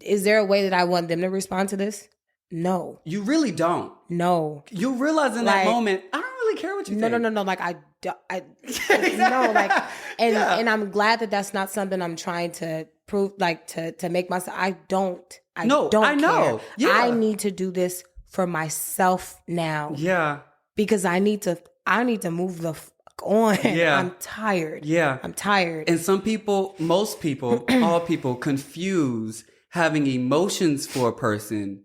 is there a way that I want them to respond to this? No. You really don't. No. You realize in that moment, I don't really care what you think. No. Like no, like, and I'm glad that that's not something I'm trying to prove, like to make myself. I don't know. Care. Yeah. I need to do this for myself now. Yeah. Because I need to move the fuck on. Yeah. I'm tired. Yeah. I'm tired. And most people, all people confuse having emotions for a person,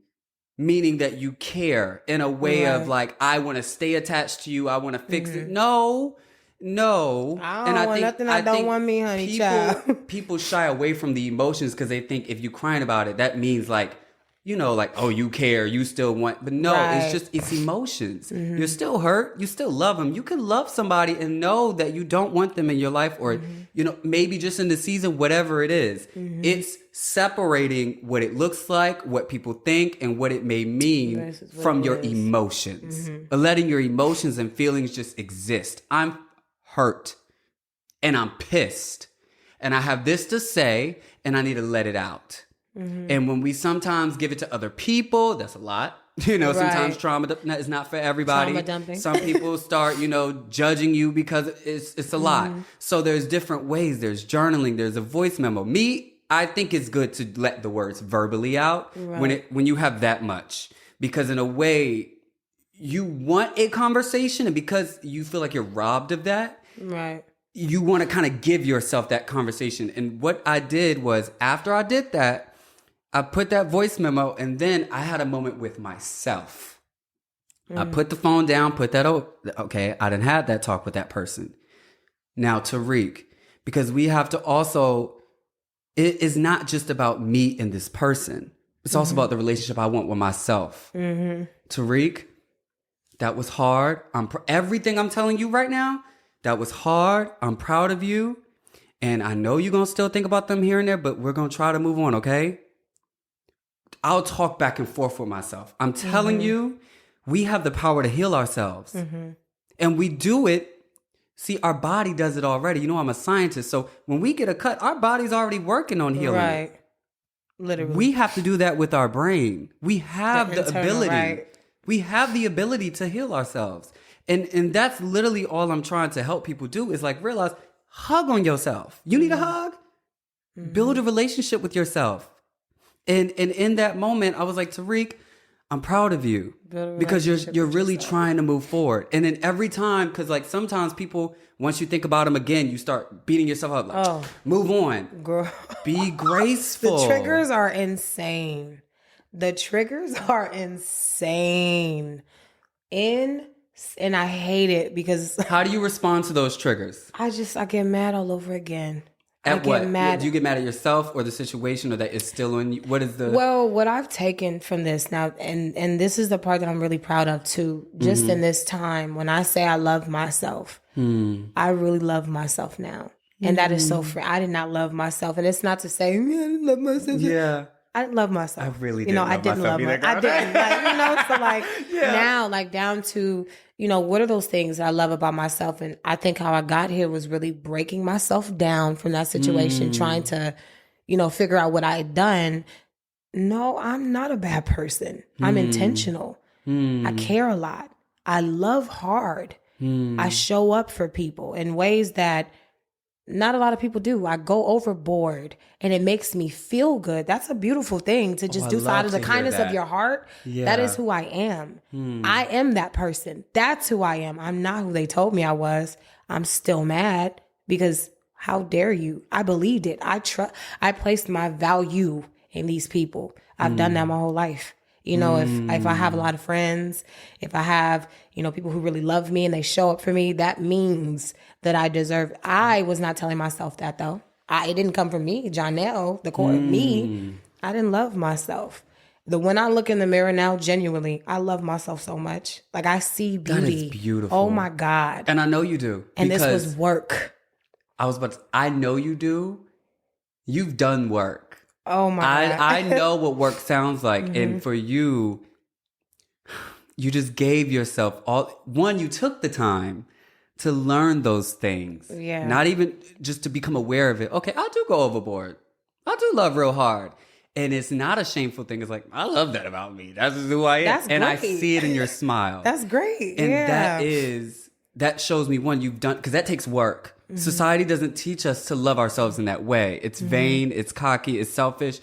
meaning that you care in a way of like, I want to stay attached to you. I want to fix it. No. I don't want nothing I don't want me, honey, child. People shy away from the emotions because they think if you're crying about it, that means like, like, oh, you care, you still want, but no, it's emotions. You're still hurt. You still love them. You can love somebody and know that you don't want them in your life, or, maybe just in the season, whatever it is. It's separating what it looks like, what people think, and what it may mean from your emotions. Letting your emotions and feelings just exist. I'm hurt and I'm pissed and I have this to say and I need to let it out. And when we sometimes give it to other people, that's a lot. Sometimes trauma is not for everybody. Trauma dumping. Some people start, judging you because it's a lot. So there's different ways. There's journaling. There's a voice memo. I think it's good to let the words verbally out when you have that much, because in a way you want a conversation, and because you feel like you're robbed of that, you want to kind of give yourself that conversation. And what I did was, after I did that, I put that voice memo, and then I had a moment with myself. I put the phone down, okay, I didn't have that talk with that person. Now, Tarek, because we have to also, it is not just about me and this person. It's also about the relationship I want with myself. Tarek, that was hard. Everything I'm telling you right now, that was hard. I'm proud of you. And I know you're going to still think about them here and there, but we're going to try to move on, okay? I'll talk back and forth with myself. I'm telling you, we have the power to heal ourselves. And we do it. See, our body does it already. I'm a scientist. So when we get a cut, our body's already working on healing. Right. Literally. We have to do that with our brain. We have the ability. Right. We have the ability to heal ourselves. And that's literally all I'm trying to help people do, is like realize, hug on yourself. You need a hug? Build a relationship with yourself. And in that moment, I was like, Tarek, I'm proud of you, because you're really trying to move forward. And then every time, because like sometimes people, once you think about them again, you start beating yourself up. Like, move on. Girl. Be graceful. The triggers are insane. And I hate it because... How do you respond to those triggers? I get mad all over again. At what? Do you get mad at yourself or the situation, or that it's still on you? What is the... Well, what I've taken from this now, and this is the part that I'm really proud of too, just in this time, when I say I love myself, I really love myself now. And that is so free. I did not love myself. And it's not to say, I didn't love myself. Yeah. I didn't love myself. I really didn't I didn't love myself. I didn't, so like now, like down to, what are those things that I love about myself? And I think how I got here was really breaking myself down from that situation, trying to, figure out what I had done. No, I'm not a bad person. I'm intentional. I care a lot. I love hard. I show up for people in ways that not a lot of people do. I go overboard and it makes me feel good. That's a beautiful thing to just do so out of the kindness of your heart. Yeah. That is who I am. I am that person. That's who I am. I'm not who they told me I was. I'm still mad because how dare you? I believed it. I placed my value in these people. I've done that my whole life. If I have a lot of friends, if I have, people who really love me and they show up for me, that means that I deserve. I was not telling myself that though. It didn't come from me, Johnell, the core of me. I didn't love myself. When I look in the mirror now, genuinely, I love myself so much. Like I see beauty. That is beautiful. Oh my God. And I know you do. And this was work. I know you do. You've done work. Oh my God. I know what work sounds like. And for you just gave yourself you took the time to learn those things. Yeah. Not even just to become aware of it. Okay, I do go overboard. I do love real hard. And it's not a shameful thing. It's like, I love that about me. That's just who I am. That's and I great. see it in your smile. That's great. And that shows me, one, you've done, because that takes work. Society doesn't teach us to love ourselves in that way. It's vain, it's cocky, it's selfish.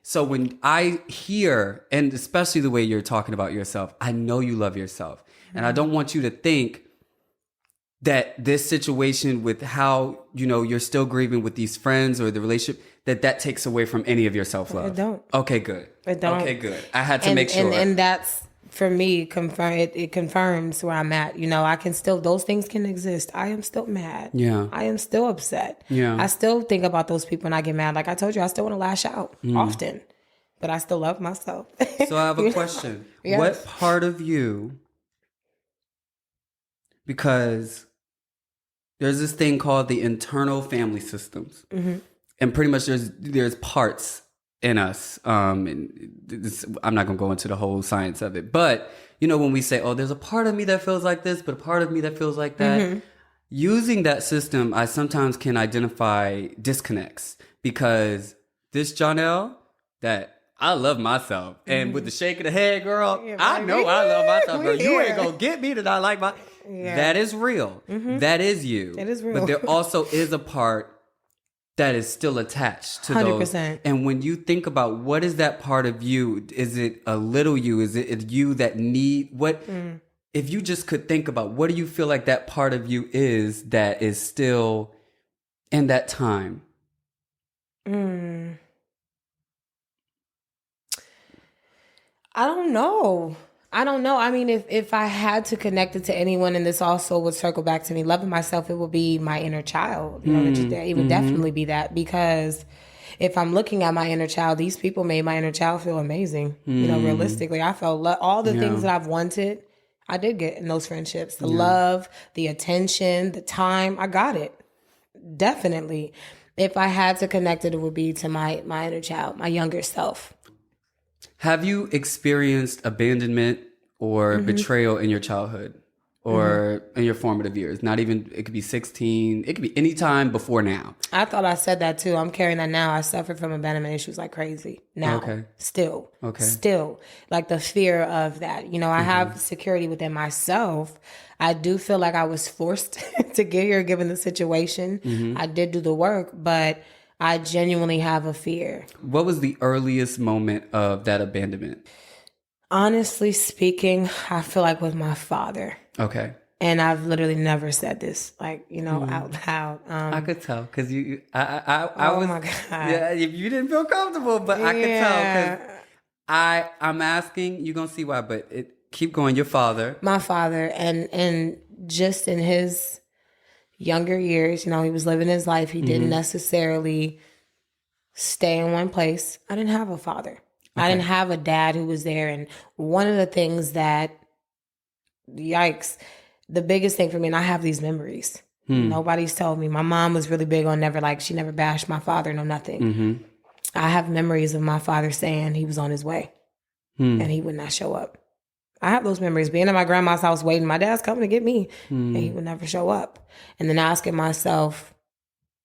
So when I hear, and especially the way you're talking about yourself, I know you love yourself. And I don't want you to think that this situation with how, you're still grieving with these friends or the relationship, that takes away from any of your self-love. It don't. Okay, good. It don't. Okay, good. I had to make sure. And that's, for me, it confirms where I'm at. I can still, those things can exist. I am still mad. Yeah. I am still upset. Yeah. I still think about those people and I get mad. Like I told you, I still want to lash out often, but I still love myself. So I have a question. Yes. What part of you, because there's this thing called the internal family systems. And pretty much there's parts in us. And I'm not going to go into the whole science of it. But, when we say, oh, there's a part of me that feels like this, but a part of me that feels like that. Using that system, I sometimes can identify disconnects. Because this Johnell, that I love myself. And with the shake of the head, girl, I know I love myself, girl. You ain't going to get me to not like my... Yeah. That is real. That is you. It is real. But there also is a part that is still attached to 100%. those. And when you think about what is that part of you, is it a little you? Is it you that need what? If you just could think about what do you feel like that part of you is that is still in that time? I don't know. I mean, if I had to connect it to anyone, and this also would circle back to me loving myself, it would be my inner child. It would definitely be that, because if I'm looking at my inner child, these people made my inner child feel amazing. Realistically, I felt all the things that I've wanted, I did get in those friendships. The love, the attention, the time, I got it. Definitely. If I had to connect it, it would be to my inner child, my younger self. Have you experienced abandonment or betrayal in your childhood or in your formative years? Not even, it could be 16, it could be any time before now. I thought I said that too. I'm carrying that now. I suffered from abandonment issues like crazy now. Okay. Still. Okay. Still. Like the fear of that. I have security within myself. I do feel like I was forced to get here given the situation. I did do the work, but I genuinely have a fear. What was the earliest moment of that abandonment? Honestly speaking, I feel like with my father. Okay. And I've literally never said this, out loud. I could tell because I oh was. My God. Yeah, you didn't feel comfortable, but I could tell because I'm asking. You're gonna see why, but keep going. Your father, my father, and just in his younger years, he was living his life. He didn't necessarily stay in one place. I didn't have a father. Okay. I didn't have a dad who was there. And one of the things that, yikes, the biggest thing for me, and I have these memories. Nobody's told me. My mom was really big on she never bashed my father, no nothing. I have memories of my father saying he was on his way and he would not show up. I have those memories, being at my grandma's house waiting. My dad's coming to get me, and he would never show up. And then asking myself,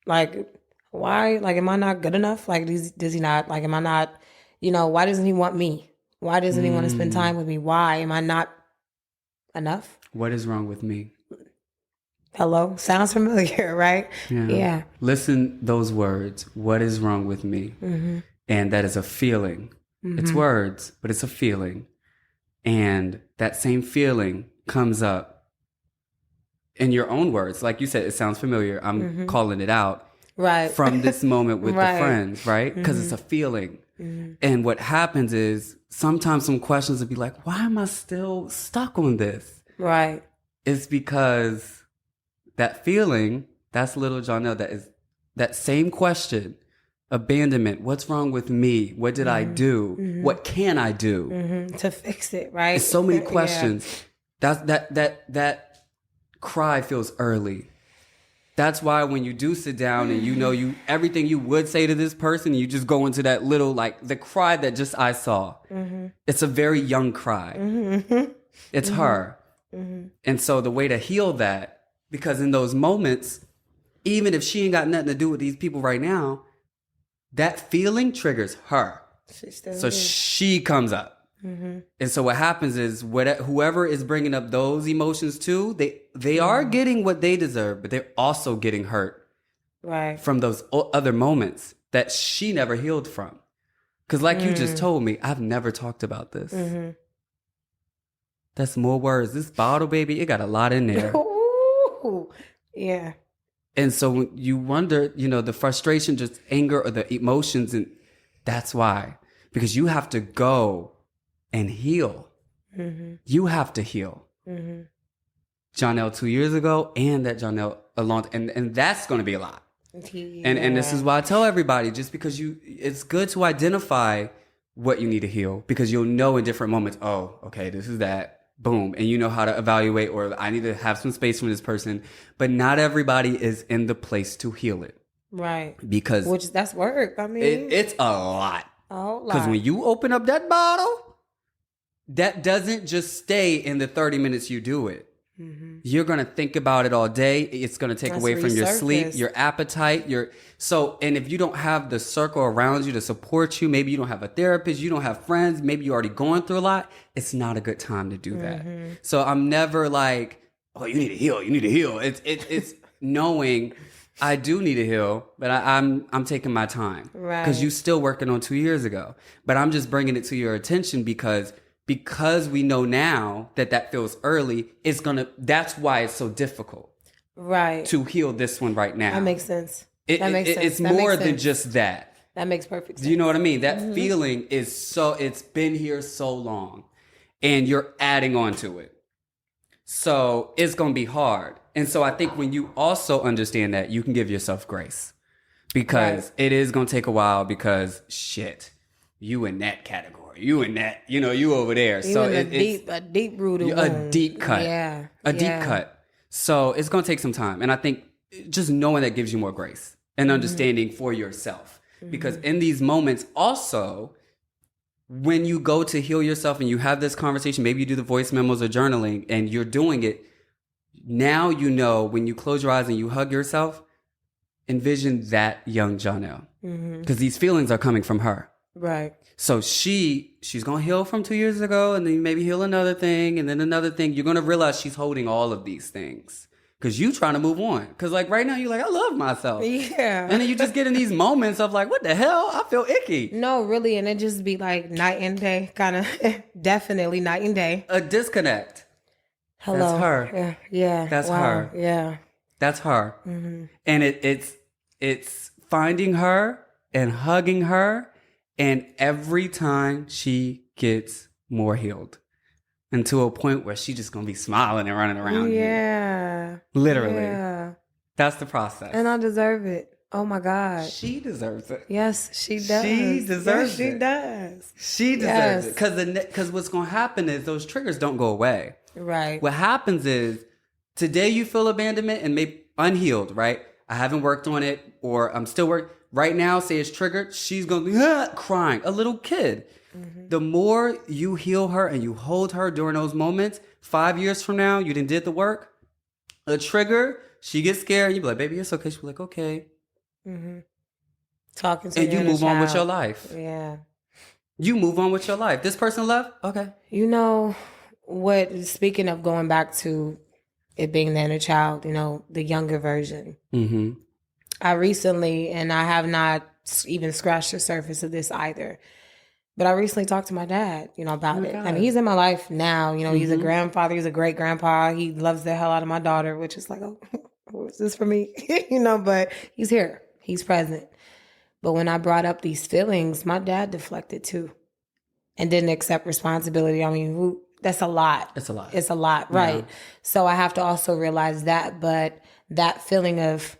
why? Am I not good enough? Does he not? Am I not? Why doesn't he want me? Why doesn't he want to spend time with me? Why am I not enough? What is wrong with me? Hello? Sounds familiar, right? Yeah. Listen, those words. What is wrong with me? And that is a feeling. It's words, but it's a feeling. And that same feeling comes up in your own words. Like you said, it sounds familiar. I'm calling it out. Right. From this moment with the friends, right? Because it's a feeling. And what happens is sometimes some questions would be like, why am I still stuck on this? Right. It's because that feeling, that's little Johnell, that is that same question. Abandonment. What's wrong with me? What did I do? What can I do to fix it? Right. It's so many questions. That cry feels early. That's why when you do sit down and everything you would say to this person, you just go into that little the cry that just I saw. It's a very young cry. It's her. And so the way to heal that, because in those moments, even if she ain't got nothing to do with these people right now, that feeling triggers her. So she comes up. Mm-hmm. And so what happens is whoever is bringing up those emotions too, they are getting what they deserve, but they're also getting hurt from those other moments that she never healed from. Because like you just told me, I've never talked about this. Mm-hmm. That's more words. This bottle, baby, it got a lot in there. Ooh, yeah. And so when you wonder, the frustration, just anger or the emotions, and that's why. Because you have to go and heal. Mm-hmm. You have to heal. Mm-hmm. Johnell 2 years ago and that Johnell and that's going to be a lot. Yeah. And this is why I tell everybody, just because it's good to identify what you need to heal, because you'll know in different moments, oh, okay, this is that. Boom. And you know how to evaluate, or I need to have some space from this person. But not everybody is in the place to heal it. Right. Because that's work. I mean, it's a lot. Because when you open up that bottle, that doesn't just stay in the 30 minutes you do it. Mm-hmm. You're going to think about it all day. It's going to take away from your sleep, your appetite, and if you don't have the circle around you to support you, maybe you don't have a therapist, you don't have friends, maybe you're already going through a lot, it's not a good time to do that. Mm-hmm. So I'm never like, oh, you need to heal. It's knowing I do need to heal, but I'm taking my time. Right. Because you still working on 2 years ago. But I'm just bringing it to your attention because we know now that feels early, that's why it's so difficult. Right. To heal this one right now. That makes sense. It's more than just that. That makes perfect sense. Do you know what I mean? That feeling it's been here so long and you're adding on to it. So it's going to be hard. And so I think when you also understand that, you can give yourself grace, because it is going to take a while, because you in that category. You in that, you over there. So a deep rooted wound. A deep cut. Yeah. Deep cut. So it's going to take some time. And I think just knowing that gives you more grace and understanding for yourself. Mm-hmm. Because in these moments also, when you go to heal yourself and you have this conversation, maybe you do the voice memos or journaling and you're doing it, now when you close your eyes and you hug yourself, envision that young Johnell. Because these feelings are coming from her. Right. So she's going to heal from 2 years ago, and then maybe heal another thing, and then another thing. You're going to realize she's holding all of these things because you trying to move on. Because like right now, you're like, I love myself. Yeah. And then you just get in these moments of like, what the hell? I feel icky. No, really. And it just be like night and day, kind of. Definitely night and day. A disconnect. Hello. That's her. Yeah. That's her. Yeah. That's her. Mm-hmm. And it's finding her and hugging her. And every time she gets more healed, and to a point where she's just going to be smiling and running around. Yeah. Literally. Yeah. That's the process. And I deserve it. Oh my God. She deserves it. Yes, she does. She deserves it. She does. She deserves it. Because what's going to happen is those triggers don't go away. Right. What happens is today you feel abandonment and maybe unhealed, right? I haven't worked on it, or I'm still working. Right now, say it's triggered, she's going to be crying, a little kid. Mm-hmm. The more you heal her and you hold her during those moments, 5 years from now, you did the work, a trigger, she gets scared, you be like, baby, it's okay. She'll be like, okay. Mm-hmm. Talking to and you move on with your life. Yeah. You move on with your life. This person left? Okay. You know what, speaking of going back to it being the inner child, the younger version. Mm-hmm. I recently, and I have not even scratched the surface of this either, but I recently talked to my dad, about it. God. I mean, he's in my life now. He's a grandfather. He's a great grandpa. He loves the hell out of my daughter, which is like, oh, what's this for me? But he's here. He's present. But when I brought up these feelings, my dad deflected too and didn't accept responsibility. I mean, that's a lot. It's a lot, right? Yeah. So I have to also realize that, but that feeling of,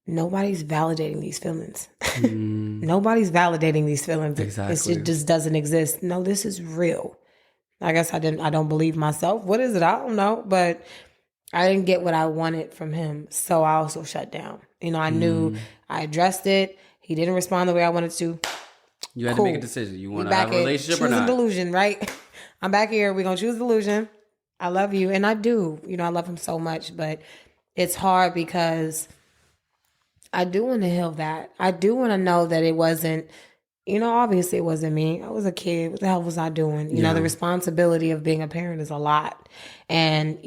nobody's validating these feelings. Nobody's validating these feelings. Exactly. It just doesn't exist. No, this is real. I guess I don't believe myself. What is it? I don't know. But I didn't get what I wanted from him. So I also shut down. I knew I addressed it. He didn't respond the way I wanted to. You had to make a decision. You want to have a relationship or not? Choose a delusion, right? I'm back here. We're going to choose a delusion. I love you. And I do. I love him so much. But it's hard because I do want to heal that. I do want to know that it wasn't Obviously it wasn't me. I was a kid. What the hell was I doing? The responsibility of being a parent is a lot. And,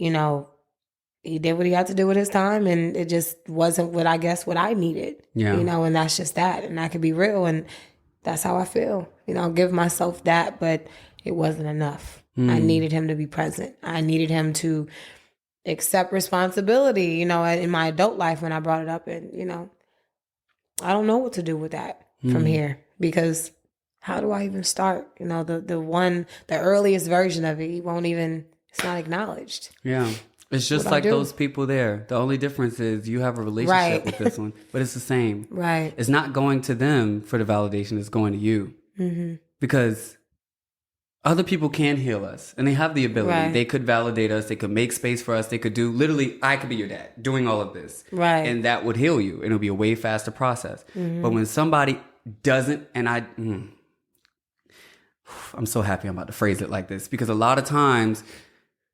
he did what he had to do with his time, and it just wasn't what I needed. Yeah. And that's just that. And I could be real, and that's how I feel. I'll give myself that, but it wasn't enough. I needed him to be present. I needed him to accept responsibility, in my adult life when I brought it up. And, I don't know what to do with that from here, because how do I even start? The earliest version of it, it's not acknowledged. Yeah. It's just like those people there. The only difference is you have a relationship with this one, but it's the same. Right. It's not going to them for the validation. It's going to you. Mm-hmm. Because other people can heal us, and they have the ability. Right. They could validate us. They could make space for us. They could do, literally, I could be your dad doing all of this. Right. And that would heal you. And it'll be a way faster process. Mm-hmm. But when somebody doesn't, and I'm so happy I'm about to phrase it like this, because a lot of times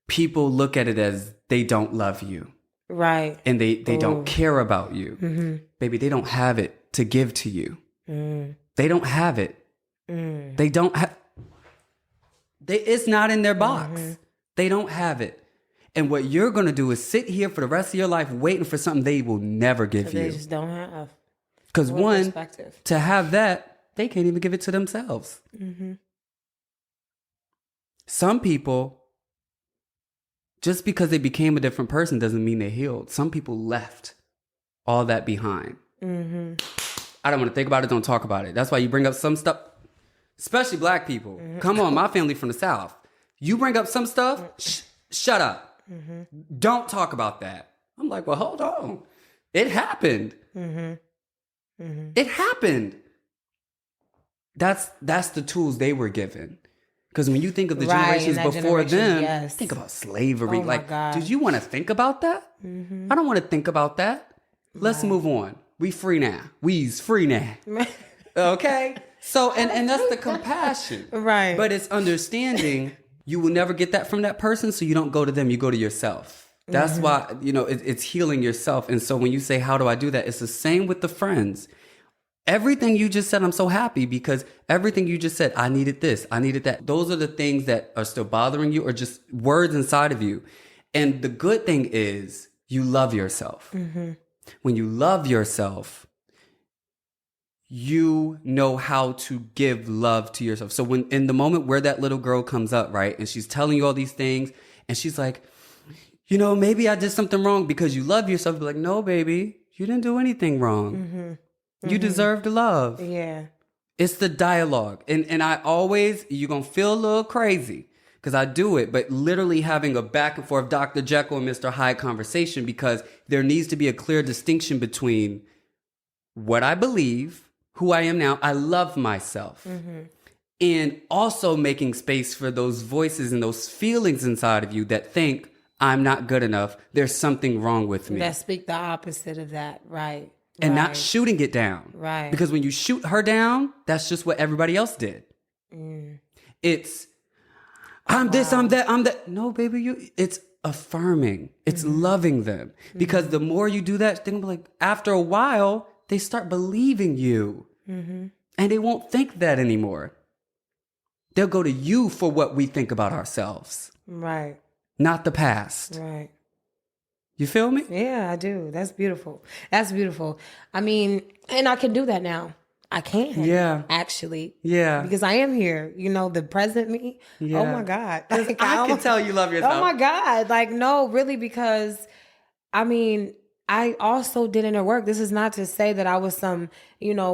people look at it as they don't love you. Right. And they don't care about you. Mm-hmm. Baby, they don't have it to give to you. They don't have it. They don't have... it's not in their box. They don't have it. And what you're going to do is sit here for the rest of your life waiting for something they will never give you. They just don't have. Because one, to have that, they can't even give it to themselves. Mm-hmm. Some people, just because they became a different person doesn't mean they healed. Some people left all that behind. Mm-hmm. I don't want to think about it. Don't talk about it. That's why you bring up some stuff, especially black people. Mm-hmm. Come on, my family from the South. You bring up some stuff, shut up. Mm-hmm. Don't talk about that. I'm like, well, hold on. It happened. Mm-hmm. Mm-hmm. It happened. That's the tools they were given. Because when you think of the generations before them, think about slavery. Oh, like, did you want to think about that? Mm-hmm. I don't want to think about that. Let's move on. We free now. We's free now. Okay? So, and that's the compassion. Right. But it's understanding you will never get that from that person, so you don't go to them, you go to yourself. That's why, it's healing yourself. And so when you say, how do I do that? It's the same with the friends. Everything you just said, I'm so happy, because everything you just said, I needed this, I needed that. Those are the things that are still bothering you, or just words inside of you. And the good thing is you love yourself. Mm-hmm. When you love yourself, you know how to give love to yourself. So when in the moment where that little girl comes up, right, and she's telling you all these things, and she's like, maybe I did something wrong, because you love yourself. Be like, no, baby, you didn't do anything wrong. Mm-hmm. You deserve the love. Yeah. It's the dialogue. And I always, you're going to feel a little crazy because I do it, but literally having a back and forth Dr. Jekyll and Mr. Hyde conversation, because there needs to be a clear distinction between what I believe, who I am now. I love myself. Mm-hmm. And also making space for those voices and those feelings inside of you that think I'm not good enough. There's something wrong with me. That speak the opposite of that. Right. And not shooting it down. Right. Because when you shoot her down, that's just what everybody else did. It's, I'm this, I'm that, I'm that. No, baby, it's affirming. It's loving them. Because the more you do that, they're like, after a while, they start believing you. Mm-hmm. And they won't think that anymore. They'll go to you for what we think about ourselves. Right. Not the past. Right. You feel me? Yeah, I do. That's beautiful. That's beautiful. I mean, and I can do that now. I can. Yeah. Actually. Yeah. Because I am here. The present me. Yeah. Oh my God. Like, I can tell you love yourself. Oh my God. Like, no, really, because I also did inner work. This is not to say that I was some,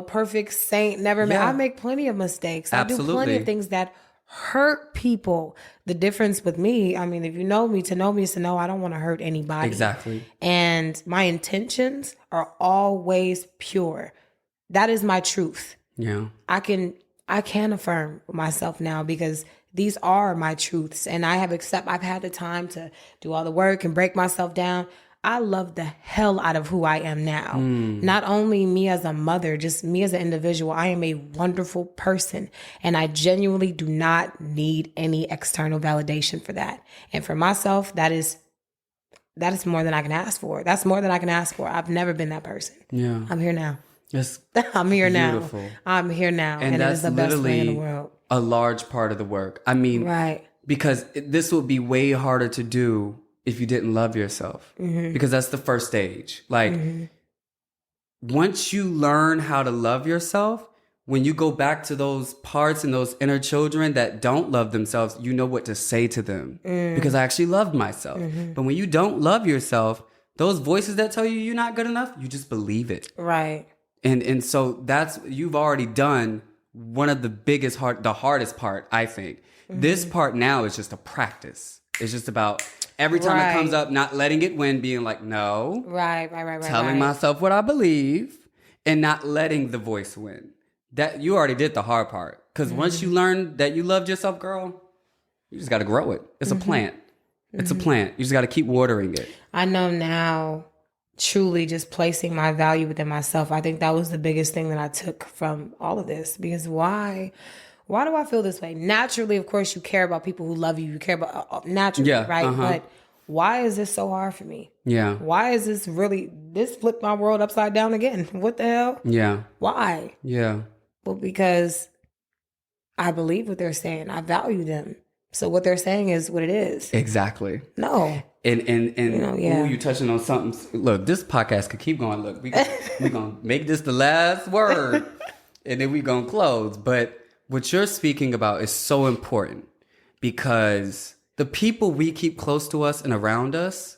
perfect saint, never made. I make plenty of mistakes. Absolutely. I do plenty of things that hurt people. The difference with me, if you know me, to know me is to know I don't want to hurt anybody. Exactly. And my intentions are always pure. That is my truth. Yeah. I can affirm myself now because these are my truths, and I've had the time to do all the work and break myself down. I love the hell out of who I am now. Not only me as a mother, just me as an individual. I am a wonderful person, and I genuinely do not need any external validation for that. And for myself, that is more than I can ask for. That's more than I can ask for. I've never been that person. Yeah. I'm here now. It's I'm here beautiful. now. I'm here now. And it that's is the best way in the literally world. a large part of the work. I mean, Right. because this would be way harder to do if you didn't love yourself. Because that's the first stage. Like, once you learn how to love yourself, when you go back to those parts and those inner children that don't love themselves, you know what to say to them. Because I actually loved myself. But when you don't love yourself, those voices that tell you you're not good enough, you just believe it. Right. And so you've already done one of the the hardest part, I think. This part now is just a practice. It's just about every time it comes up, not letting it win, being like, no. Right. Telling myself what I believe and not letting the voice win. That you already did the hard part. Because once you learn that you loved yourself, girl, you just got to grow it. It's a plant. It's a plant. You just got to keep watering it. I know now, truly just placing my value within myself. I think that was the biggest thing that I took from all of this. Because why do I feel this way? Naturally, of course, you care about people who love you. You care about naturally, right? But why is this so hard for me? Yeah. Why is this flipped my world upside down again? What the hell? Yeah. Why? Yeah. Well, because I believe what they're saying. I value them. So what they're saying is what it is. Exactly. No. And you're touching on something. Look, this podcast could keep going. Look, we're going to make this the last word and then we're going to close. But what you're speaking about is so important because the people we keep close to us and around us,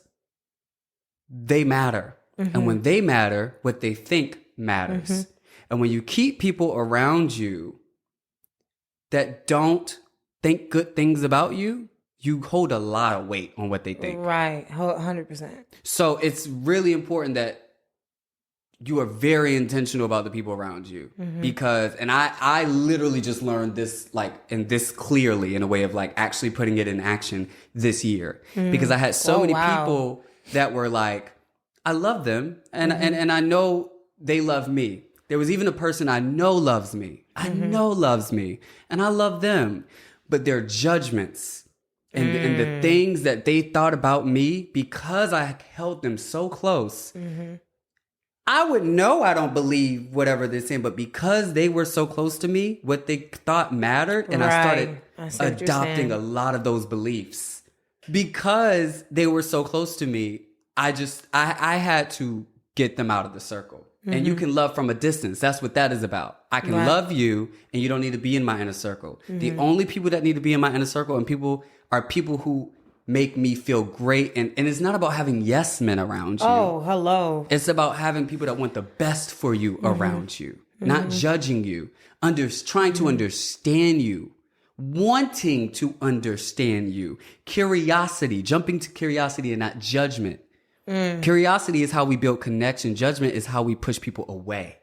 they matter. And when they matter, what they think matters. And when you keep people around you that don't think good things about you, you hold a lot of weight on what they think. Right. 100%. So it's really important that you are very intentional about the people around you because, and I literally just learned this this clearly in a way of like actually putting it in action this year because I had so many people that were like, I love them and I know they love me. There was even a person I know loves me. I know loves me and I love them, but their judgments and the things that they thought about me because I held them so close. I would know I don't believe whatever they're saying, but because they were so close to me, what they thought mattered, and I started adopting a lot of those beliefs. Because they were so close to me, I had to get them out of the circle. And you can love from a distance. That's what that is about. I can love you, and you don't need to be in my inner circle. The only people that need to be in my inner circle and people who make me feel great. And it's not about having yes men around you. Oh, hello. It's about having people that want the best for you around you, not judging you, trying to understand you, wanting to understand you. Curiosity, jumping to curiosity and not judgment. Curiosity is how we build connection. Judgment is how we push people away.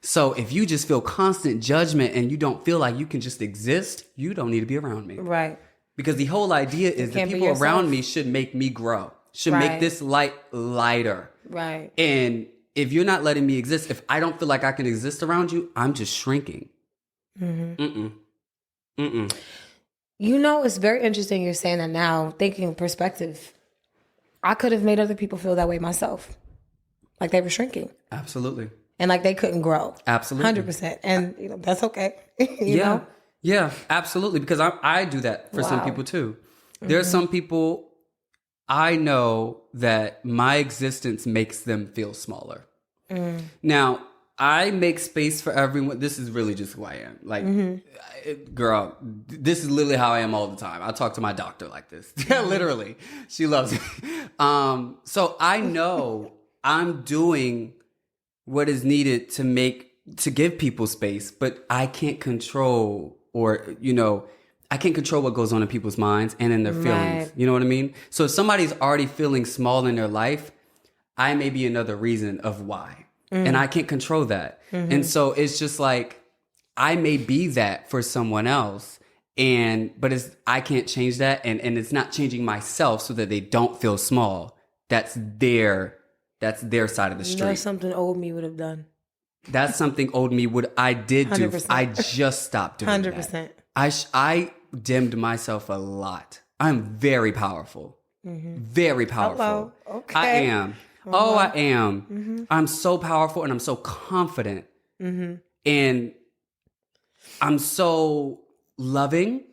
So if you just feel constant judgment and you don't feel like you can just exist, you don't need to be around me. Right. Because the whole idea is that people around me should make me grow, should make this light lighter. Right. And if you're not letting me exist, if I don't feel like I can exist around you, I'm just shrinking. You know, it's very interesting you're saying that now, thinking in perspective. I could have made other people feel that way myself. Like they were shrinking. Absolutely. And like they couldn't grow. Absolutely. 100%. And that's okay. you know? Yeah, absolutely. Because I do that for some people too. There are some people I know that my existence makes them feel smaller. Now, I make space for everyone. This is really just who I am. Like, girl, this is literally how I am all the time. I talk to my doctor like this. Literally. She loves me. So I know I'm doing what is needed to give people space, but I can't control I can't control what goes on in people's minds and in their feelings. Right. You know what I mean? So if somebody's already feeling small in their life, I may be another reason of why. And I can't control that. And so it's just like, I may be that for someone else. But I can't change that. And it's not changing myself so that they don't feel small. That's their side of the street. That's something old me would have done. That's something old me I did 100%. Do. I just stopped doing 100%. That. I dimmed myself a lot. I'm very powerful. Very powerful. Hello. Okay. I am. Oh, I am. I'm so powerful and I'm so confident. And I'm so loving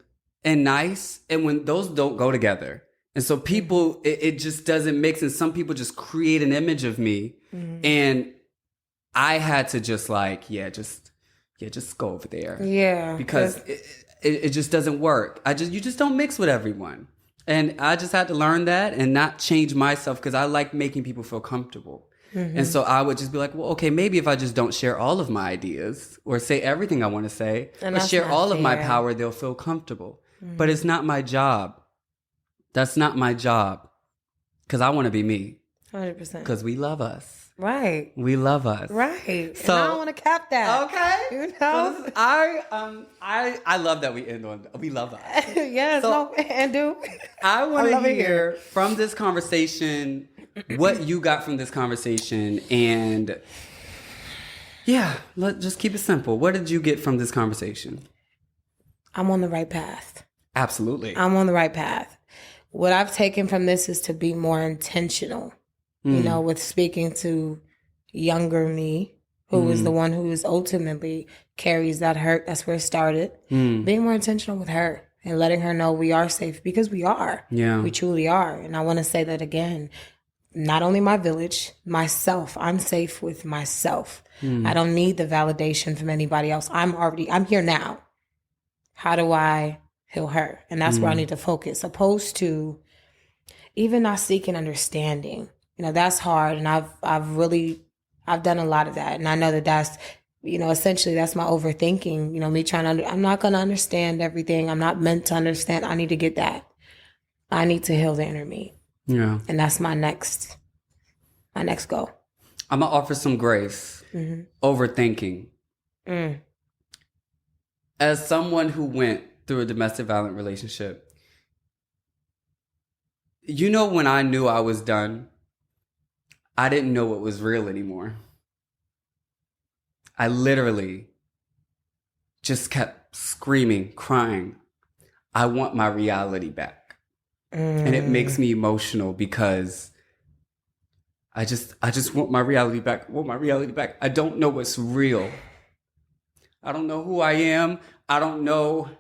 and nice. And when those don't go together. And so people, it just doesn't mix. And some people just create an image of me. And I had to just like, just go over there. Yeah. Because it just doesn't work. You just don't mix with everyone. And I just had to learn that and not change myself because I like making people feel comfortable. And so I would just be like, well, okay, maybe if I just don't share all of my ideas or say everything I want to say or share all of my power, they'll feel comfortable. But it's not my job. That's not my job because I want to be me. 100%. Because we love us. Right. We love us. Right. So and I don't want to cap that. Okay. You know? So I love that we end on we love us. Yes. So, and do. I want to hear from this conversation what you got from this conversation, and let's just keep it simple. What did you get from this conversation? I'm on the right path. Absolutely. I'm on the right path. What I've taken from this is to be more intentional, you know, with speaking to younger me, who is the one who is ultimately carries that hurt. That's where it started. Being more intentional with her and letting her know we are safe because we are. Yeah. We truly are. And I want to say that again. Not only my village, myself. I'm safe with myself. I don't need the validation from anybody else. I'm here now. How do I heal her? And that's where I need to focus, opposed to even not seeking understanding. You know, that's hard. And I've done a lot of that. And I know that that's, you know, essentially that's my overthinking, you know, me trying to, I'm not going to understand everything. I'm not meant to understand. I need to get that. I need to heal the inner me. Yeah. And that's my next goal. I'm going to offer some grace. Overthinking. As someone who went through a domestic violent relationship, you know, when I knew I was done, I didn't know what was real anymore. I literally just kept screaming, crying, I want my reality back. And it makes me emotional because I just want my reality back. Want my reality back. I don't know what's real. I don't know who I am. I don't know.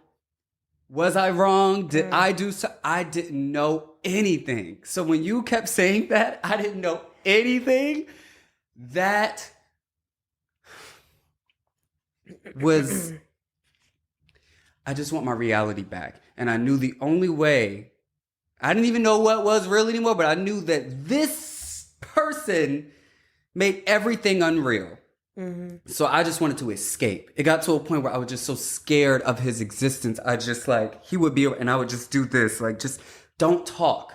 Was I wrong? Did I do so? I didn't know anything. So when you kept saying that, I didn't know anything. That was, I just want my reality back. And I knew the only way, I didn't even know what was real anymore, but I knew that this person made everything unreal. So I just wanted to escape. It got to a point where I was just so scared of his existence. I just like, he would be, and I would just do this, like, just don't talk.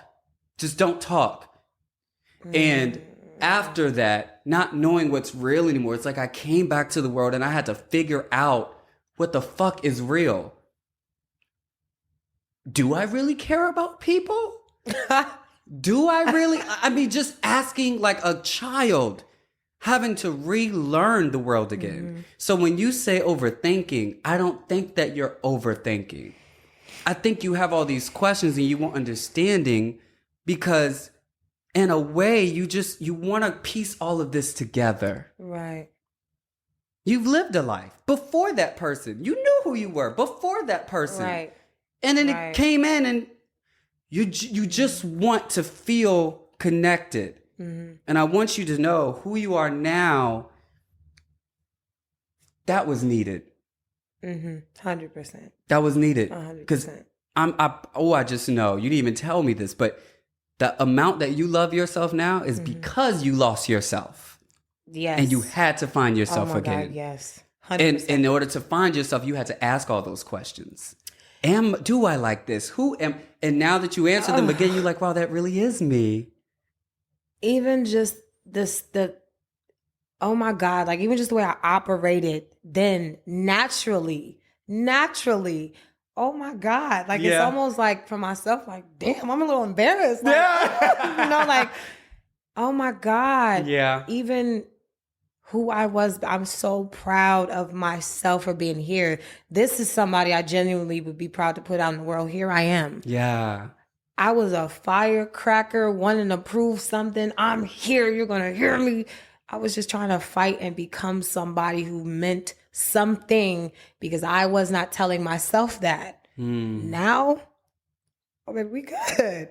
Just don't talk. And after that, not knowing what's real anymore, it's like I came back to the world and I had to figure out what the fuck is real. Do I really care about people? Do I really? I mean, just asking like a child, having to relearn the world again. So when you say overthinking, I don't think that you're overthinking. I think you have all these questions and you want understanding because in a way you want to piece all of this together. Right. You've lived a life before that person. You knew who you were before that person. Right. And then it came in and you just want to feel connected. And I want you to know who you are now. That was needed. 100%. That was needed. 100%. Because I just know. You didn't even tell me this, but the amount that you love yourself now is because you lost yourself. Yes. And you had to find yourself again. God, yes. 100%. And in order to find yourself, you had to ask all those questions. Do I like this? Who am? And now that you answer them again, you're like, wow, that really is me. Even just oh my God, like even just the way I operated then naturally, oh my God. Like it's almost like for myself, like, damn, I'm a little embarrassed. Like, you know, like, oh my God. Yeah. Even who I was, I'm so proud of myself for being here. This is somebody I genuinely would be proud to put out in the world. Here I am. Yeah. I was a firecracker wanting to prove something. I'm here. You're going to hear me. I was just trying to fight and become somebody who meant something because I was not telling myself that. Now, oh, baby, we good.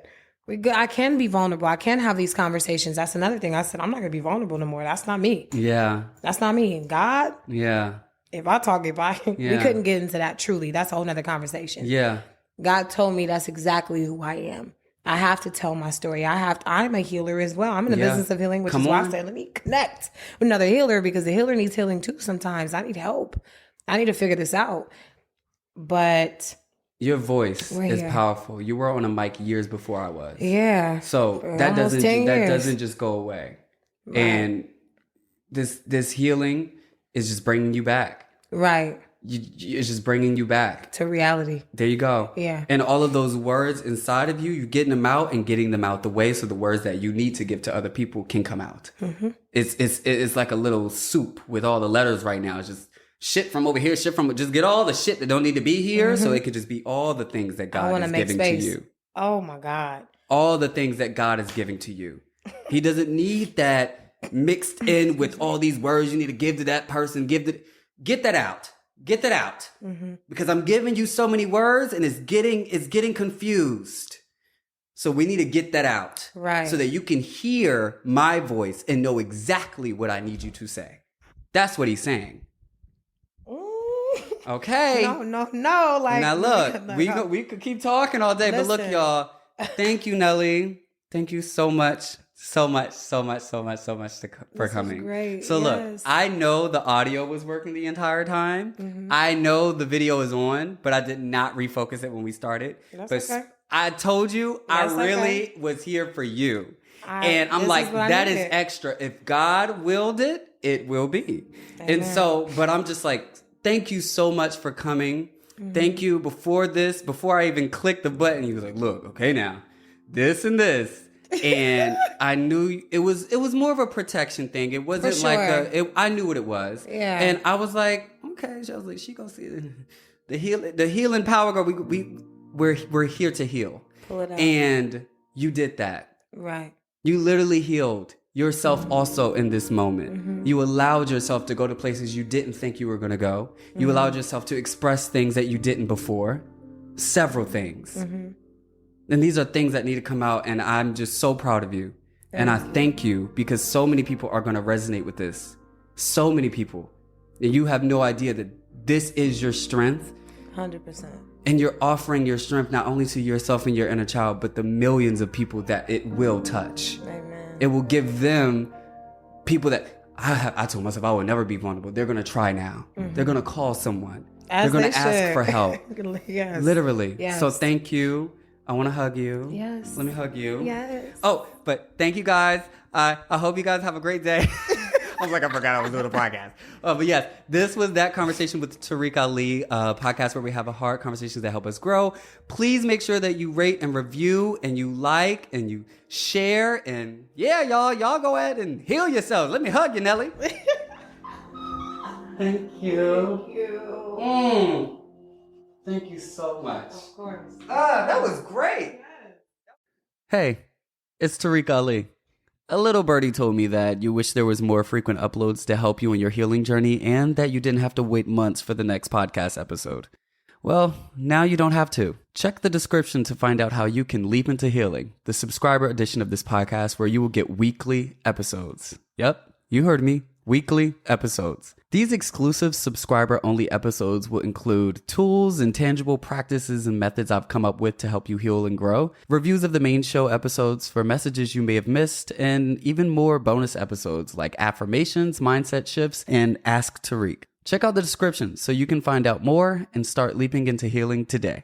We good. I can be vulnerable. I can have these conversations. That's another thing. I said, I'm not going to be vulnerable no more. That's not me. Yeah. That's not me. God. Yeah. We couldn't get into that truly. That's a whole nother conversation. Yeah. God told me that's exactly who I am. I have to tell my story. I'm a healer as well. I'm in the business of healing, which is why I said, let me connect with another healer because the healer needs healing too sometimes. I need help. I need to figure this out. But your voice is powerful. You were on a mic years before I was. Yeah. So that doesn't just go away. Right. And this healing is just bringing you back. Right. It's just bringing you back to reality. There you go. Yeah. And all of those words inside of you, you're getting them out and getting them out the way so the words that you need to give to other people can come out. Mm-hmm. It's like a little soup with all the letters right now. It's just shit from over here, just get all the shit that don't need to be here so it could just be all the things that God is giving to you. Oh my God. All the things that God is giving to you. He doesn't need that mixed in with all these words you need to give to that person. Get that out. Get that out. Mm-hmm. Because I'm giving you so many words and it's getting confused. So we need to get that out. Right. So that you can hear my voice and know exactly what I need you to say. That's what he's saying. Okay. No. Like now look, we could keep talking all day, but look, y'all. Thank you, Nelly. Thank you so much. So much for coming. Great. So look, I know the audio was working the entire time. Mm-hmm. I know the video is on, but I did not refocus it when we started. That's okay. I told you I really was here for you. And I'm like, that is extra. If God willed it, it will be. Amen. And so, but I'm just like, thank you so much for coming. Mm-hmm. Thank you. Before I even clicked the button, he was like, look, okay, now this and this. And I knew it was more of a protection thing. It wasn't I knew what it was. Yeah. And I was like, okay. I was like, she gonna see it. The healing power, girl. We're here to heal. Pull it out. And you did that. Right. You literally healed yourself also in this moment. Mm-hmm. You allowed yourself to go to places you didn't think you were gonna go. You allowed yourself to express things that you didn't before. Several things. Mm-hmm. And these are things that need to come out, and I'm just so proud of you. And I thank you because so many people are going to resonate with this. So many people. And you have no idea that this is your strength. 100%. And you're offering your strength not only to yourself and your inner child, but the millions of people that it will touch. Amen. It will give them people that I told myself I would never be vulnerable. They're going to try now. Mm-hmm. They're going to call someone. They're going to ask for help. Yes. Literally. Yes. So thank you. I want to hug you. Yes. Let me hug you. Yes. Oh, but thank you guys. I hope you guys have a great day. I was like, I forgot I was doing a podcast. But yes, this was That Conversation with Tarek Ali, a podcast where we have a hard conversations that help us grow. Please make sure that you rate and review and you like and you share. And yeah, y'all go ahead and heal yourselves. Let me hug you, Nelly. Thank you. Thank you. Thank you so much. Of course. That was great. Hey, it's Tarek Ali. A little birdie told me that you wish there was more frequent uploads to help you in your healing journey and that you didn't have to wait months for the next podcast episode. Well, now you don't have to. Check the description to find out how you can leap into healing, the subscriber edition of this podcast where you will get weekly episodes. Yep, you heard me. Weekly episodes. These exclusive subscriber-only episodes will include tools and tangible practices and methods I've come up with to help you heal and grow, reviews of the main show episodes for messages you may have missed, and even more bonus episodes like affirmations, mindset shifts, and Ask Tarek. Check out the description so you can find out more and start leaping into healing today.